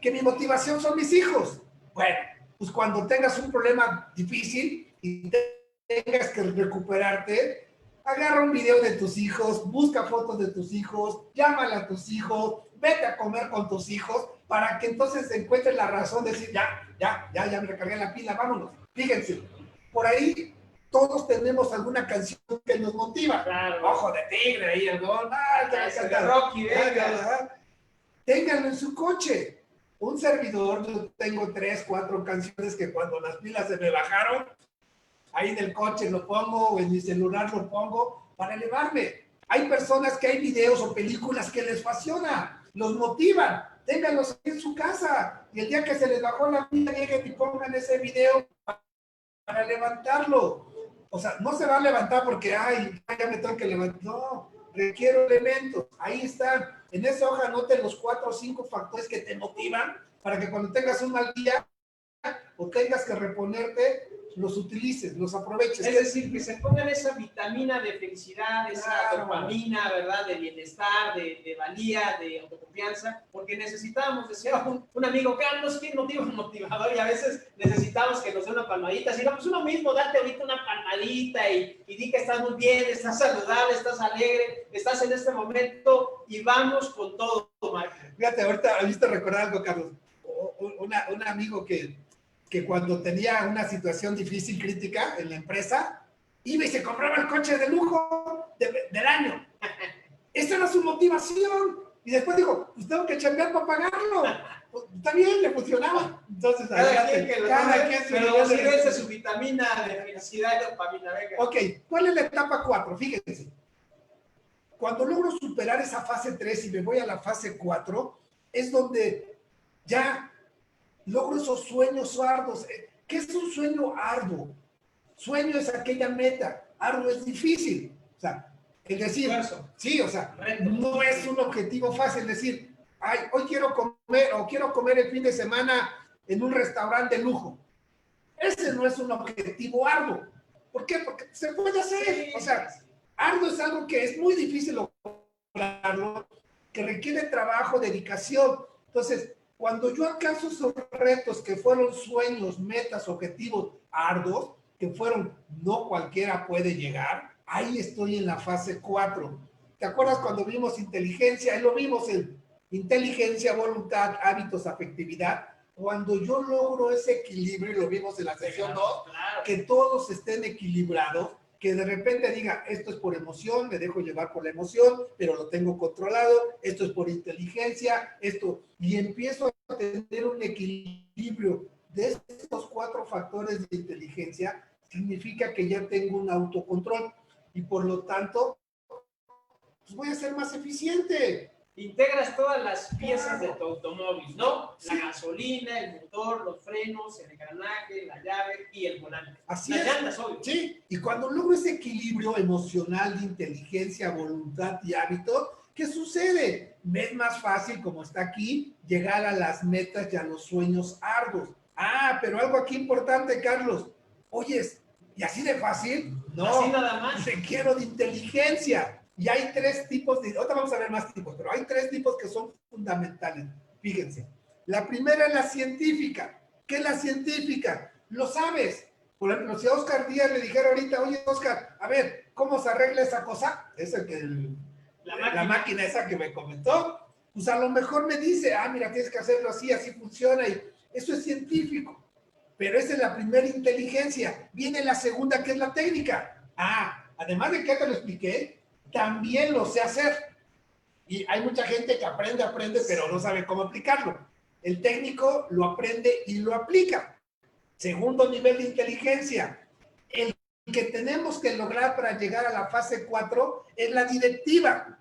que mi motivación son mis hijos. Bueno, pues cuando tengas un problema difícil y tengas que recuperarte, agarra un video de tus hijos, busca fotos de tus hijos, llámale a tus hijos, vete a comer con tus hijos, para que entonces encuentres la razón de decir, ya me recargué la pila, vámonos. Fíjense, por ahí todos tenemos alguna canción que nos motiva. Claro. Ojo de tigre, ahí el gol, de Rocky, venga. Ténganlo en su coche. Un servidor, yo tengo 3, 4 canciones que cuando las pilas se me bajaron, ahí en el coche lo pongo, o en mi celular lo pongo, para elevarme. Hay personas que hay videos o películas que les fascina, los motivan, ténganlos en su casa, y el día que se les bajó la pila, lleguen y pongan ese video para levantarlo. O sea, no se va a levantar porque, ya me tengo que levantar. No, requiero elementos. Ahí están. En esa hoja anoten los 4 o 5 factores que te motivan para que cuando tengas un mal día o tengas que reponerte, los utilices, los aproveches. Es decir, que se pongan esa vitamina de felicidad, esa dopamina, ¿verdad? De bienestar, de valía, de autoconfianza, porque necesitamos, decía un amigo, Carlos, ¿quién motiva un motivador? Y a veces necesitamos que nos dé una palmadita, si no, pues uno mismo, date ahorita una palmadita y di que estás muy bien, estás saludable, estás alegre, estás en este momento y vamos con todo, Marco. Fíjate, ahorita viste recordar algo, Carlos, un amigo que cuando tenía una situación difícil, crítica en la empresa, iba y se compraba el coche de lujo del año. Esa era su motivación. Y después dijo, pues tengo que chambear para pagarlo. Pues, está bien, le funcionaba. Entonces, cada quien pero sí, su vitamina de felicidad y dopamina. Venga. Ok, ¿cuál es la etapa 4? Fíjense. Cuando logro superar esa fase 3 y me voy a la fase 4, es donde ya logro esos sueños arduos. ¿Qué es un sueño arduo? Sueño es aquella meta. Arduo es difícil. O sea, el decir, sí, o sea, no es un objetivo fácil decir, hoy quiero comer el fin de semana en un restaurante de lujo. Ese no es un objetivo arduo. ¿Por qué? Porque se puede hacer. O sea, arduo es algo que es muy difícil lograrlo, que requiere trabajo, dedicación. Entonces, cuando yo alcanzo esos retos que fueron sueños, metas, objetivos arduos, que fueron no cualquiera puede llegar, ahí estoy en la fase 4. ¿Te acuerdas cuando vimos inteligencia? Ahí lo vimos en inteligencia, voluntad, hábitos, afectividad. Cuando yo logro ese equilibrio, y lo vimos en la sesión 2, Claro. que todos estén equilibrados, que de repente diga, esto es por emoción, me dejo llevar por la emoción, pero lo tengo controlado, esto es por inteligencia, esto, y empiezo a tener un equilibrio de estos 4 factores de inteligencia, significa que ya tengo un autocontrol, y por lo tanto, pues voy a ser más eficiente. Integras todas las piezas de tu automóvil, ¿no? Sí. La gasolina, el motor, los frenos, el engranaje, la llave y el volante. Así las es. llantas, obvio. Sí, y cuando logro ese equilibrio emocional de inteligencia, voluntad y hábito, ¿qué sucede? Me es más fácil, como está aquí, llegar a las metas y a los sueños arduos. Ah, pero algo aquí importante, Carlos. Oyes, ¿y así de fácil? No. Así nada más. Requiero de inteligencia. Y hay 3 tipos de, ahorita vamos a ver más tipos, pero hay 3 tipos que son fundamentales. Fíjense. La primera es la científica. ¿Qué es la científica? Lo sabes. Por ejemplo, si a Oscar Díaz le dijera ahorita, oye, Oscar, a ver, ¿cómo se arregla esa cosa? Es la máquina esa que me comentó. Pues a lo mejor me dice, mira, tienes que hacerlo así, así funciona. Y eso es científico. Pero esa es la primera inteligencia. Viene la segunda, que es la técnica. Además de que te lo expliqué, también lo sé hacer. Y hay mucha gente que aprende, pero no sabe cómo aplicarlo. El técnico lo aprende y lo aplica. Segundo nivel de inteligencia. El que tenemos que lograr para llegar a la fase 4 es la directiva.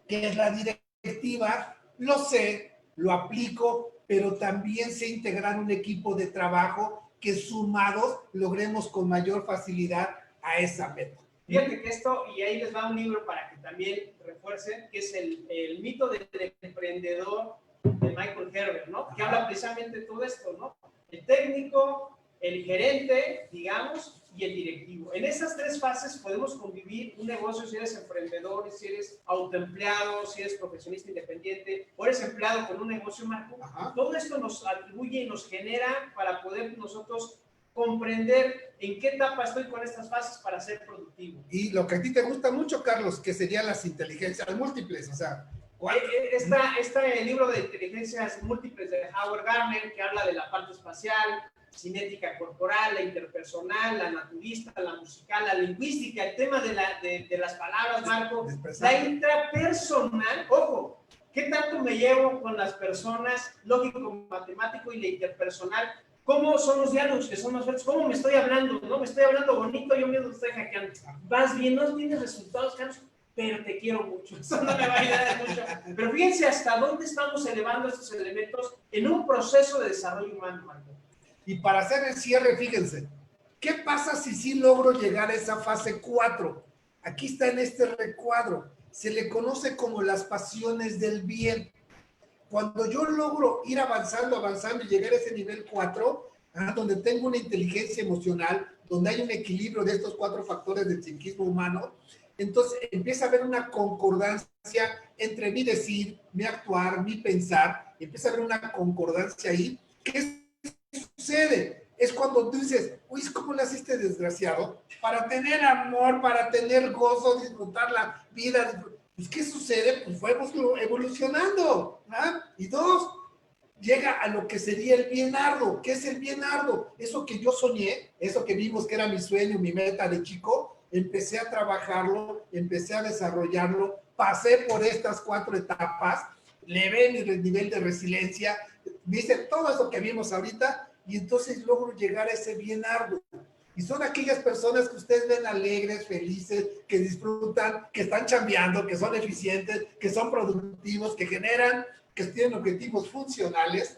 ¿Qué es la directiva? Lo sé, lo aplico, pero también sé integrar un equipo de trabajo que sumados logremos con mayor facilidad a esa meta. Fíjate que esto, y ahí les va un libro para que también refuercen, que es el mito del emprendedor de Michael Herbert, ¿no? Que habla precisamente de todo esto, ¿no? El técnico, el gerente, digamos, y el directivo. En esas 3 fases podemos convivir un negocio si eres emprendedor, si eres autoempleado, si eres profesionista independiente, o eres empleado con un negocio, Marco. Todo esto nos atribuye y nos genera para poder nosotros comprender en qué etapa estoy con estas fases para ser productivo. Y lo que a ti te gusta mucho, Carlos, que serían las inteligencias múltiples, o sea, está el libro de inteligencias múltiples de Howard Gardner, que habla de la parte espacial, cinética corporal, la interpersonal, la naturista, la musical, la lingüística, el tema de las palabras, Marco, la intrapersonal, ojo, ¿qué tanto me llevo con las personas, lógico, matemático y la interpersonal? ¿Cómo son los diálogos que son más fuertes? ¿Cómo me estoy hablando? ¿No? ¿Me estoy hablando bonito? Yo mismo estoy hackeando. Vas bien, no tienes resultados, Carlos, pero te quiero mucho. Eso no me va a ayudar mucho. Pero fíjense hasta dónde estamos elevando estos elementos en un proceso de desarrollo humano, Marco. Y para hacer el cierre, fíjense, ¿qué pasa si sí logro llegar a esa fase 4? Aquí está en este recuadro. Se le conoce como las pasiones del bien. Cuando yo logro ir avanzando y llegar a ese nivel 4, donde tengo una inteligencia emocional, donde hay un equilibrio de estos 4 factores del psiquismo humano, entonces empieza a haber una concordancia entre mi decir, mi actuar, mi pensar, empieza a haber una concordancia ahí. ¿Qué sucede? Es cuando tú dices, uy, ¿cómo le hiciste, desgraciado? Para tener amor, para tener gozo, disfrutar la vida. Pues, ¿qué sucede? Pues fue evolucionando. Y 2, llega a lo que sería el bien arduo. ¿Qué es el bien arduo? Eso que yo soñé, eso que vimos que era mi sueño, mi meta de chico, empecé a trabajarlo, empecé a desarrollarlo, pasé por estas 4 etapas, levé mi nivel de resiliencia, hice todo eso que vimos ahorita, y entonces logro llegar a ese bien arduo. Y son aquellas personas que ustedes ven alegres, felices, que disfrutan, que están chambeando, que son eficientes, que son productivos, que generan, que tienen objetivos funcionales.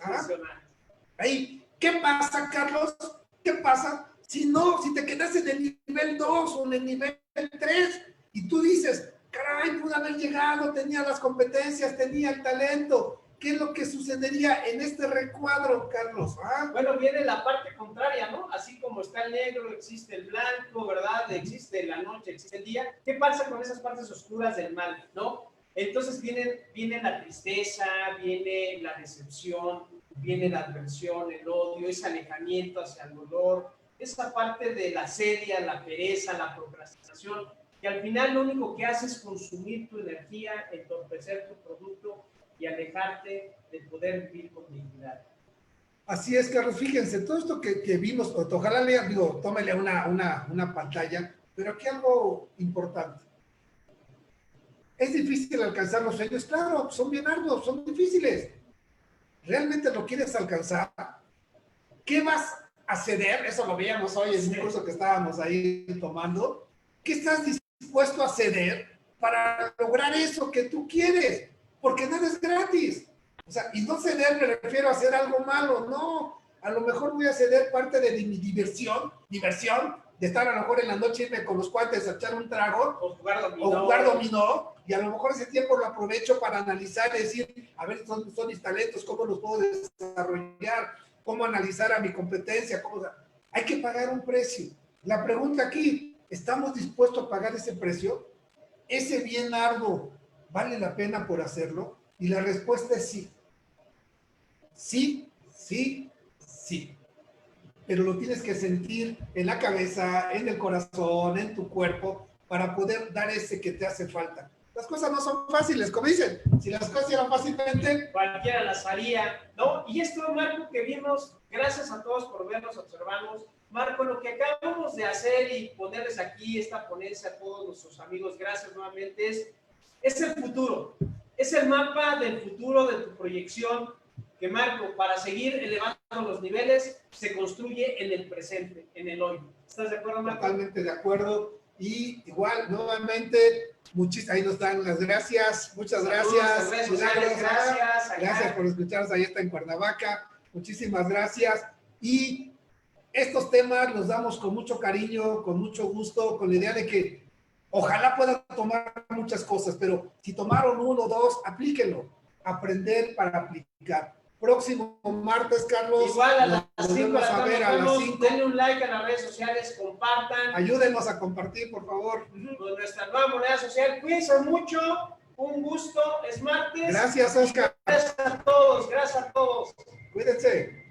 Ahí, ¿qué pasa, Carlos? ¿Qué pasa si te quedas en el nivel 2 o en el nivel 3 y tú dices, caray, pude haber llegado, tenía las competencias, tenía el talento? ¿Qué es lo que sucedería en este recuadro, Carlos? Bueno, viene la parte contraria, ¿no? Así como está el negro, existe el blanco, ¿verdad? Existe la noche, existe el día. ¿Qué pasa con esas partes oscuras del mal, no? Entonces viene la tristeza, viene la decepción, viene la adversión, el odio, ese alejamiento hacia el dolor, esa parte de la sedia, la pereza, la procrastinación, que al final lo único que hace es consumir tu energía, entorpecer tu producto y alejarte de poder vivir con dignidad. Así es, Carlos, fíjense, todo esto que vimos, ojalá lean, digo, tómele una pantalla, pero aquí algo importante. ¿Es difícil alcanzar los sueños? Claro, son bien arduos, son difíciles. ¿Realmente lo quieres alcanzar? ¿Qué vas a ceder? Eso lo veíamos hoy en un curso que estábamos ahí tomando. ¿Qué estás dispuesto a ceder para lograr eso que tú quieres? Porque nada es gratis. O sea, y no ceder me refiero a hacer algo malo, no. A lo mejor voy a ceder parte de mi diversión, de estar a lo mejor en la noche irme con los cuates a echar un trago O jugar dominó. o jugar dominó, y a lo mejor ese tiempo lo aprovecho para analizar y decir, a ver, son mis talentos, cómo los puedo desarrollar, cómo analizar a mi competencia, hay que pagar un precio. La pregunta aquí, ¿estamos dispuestos a pagar ese precio? ¿Ese bien arduo vale la pena por hacerlo? Y la respuesta es sí. Sí, sí, sí. Pero lo tienes que sentir en la cabeza, en el corazón, en tu cuerpo, para poder dar ese que te hace falta. Las cosas no son fáciles, como dicen, si las cosas eran fácilmente, cualquiera las haría, ¿no? Y esto, Marco, que vimos, gracias a todos por vernos, observarnos. Marco, lo que acabamos de hacer y ponerles aquí esta ponencia a todos nuestros amigos, gracias nuevamente, es el futuro, es el mapa del futuro de tu proyección, que Marco, para seguir elevando los niveles, se construye en el presente, en el hoy. ¿Estás de acuerdo, Marco? Totalmente de acuerdo. Y igual, nuevamente, ahí nos dan las gracias. Muchas gracias. Gracias por escucharnos. Ahí está en Cuernavaca. Muchísimas gracias. Y estos temas los damos con mucho cariño, con mucho gusto, con la idea de que ojalá puedan tomar muchas cosas, pero si tomaron uno o dos, aplíquenlo. Aprender para aplicar. Próximo martes, Carlos. Igual a las 5 a las 5. Denle un like a las redes sociales, compartan. Ayúdenos a compartir, por favor. Con nuestra nueva moneda social. Cuídense mucho. Un gusto. Es martes. Gracias, Oscar. Gracias a todos. Gracias a todos. Cuídense.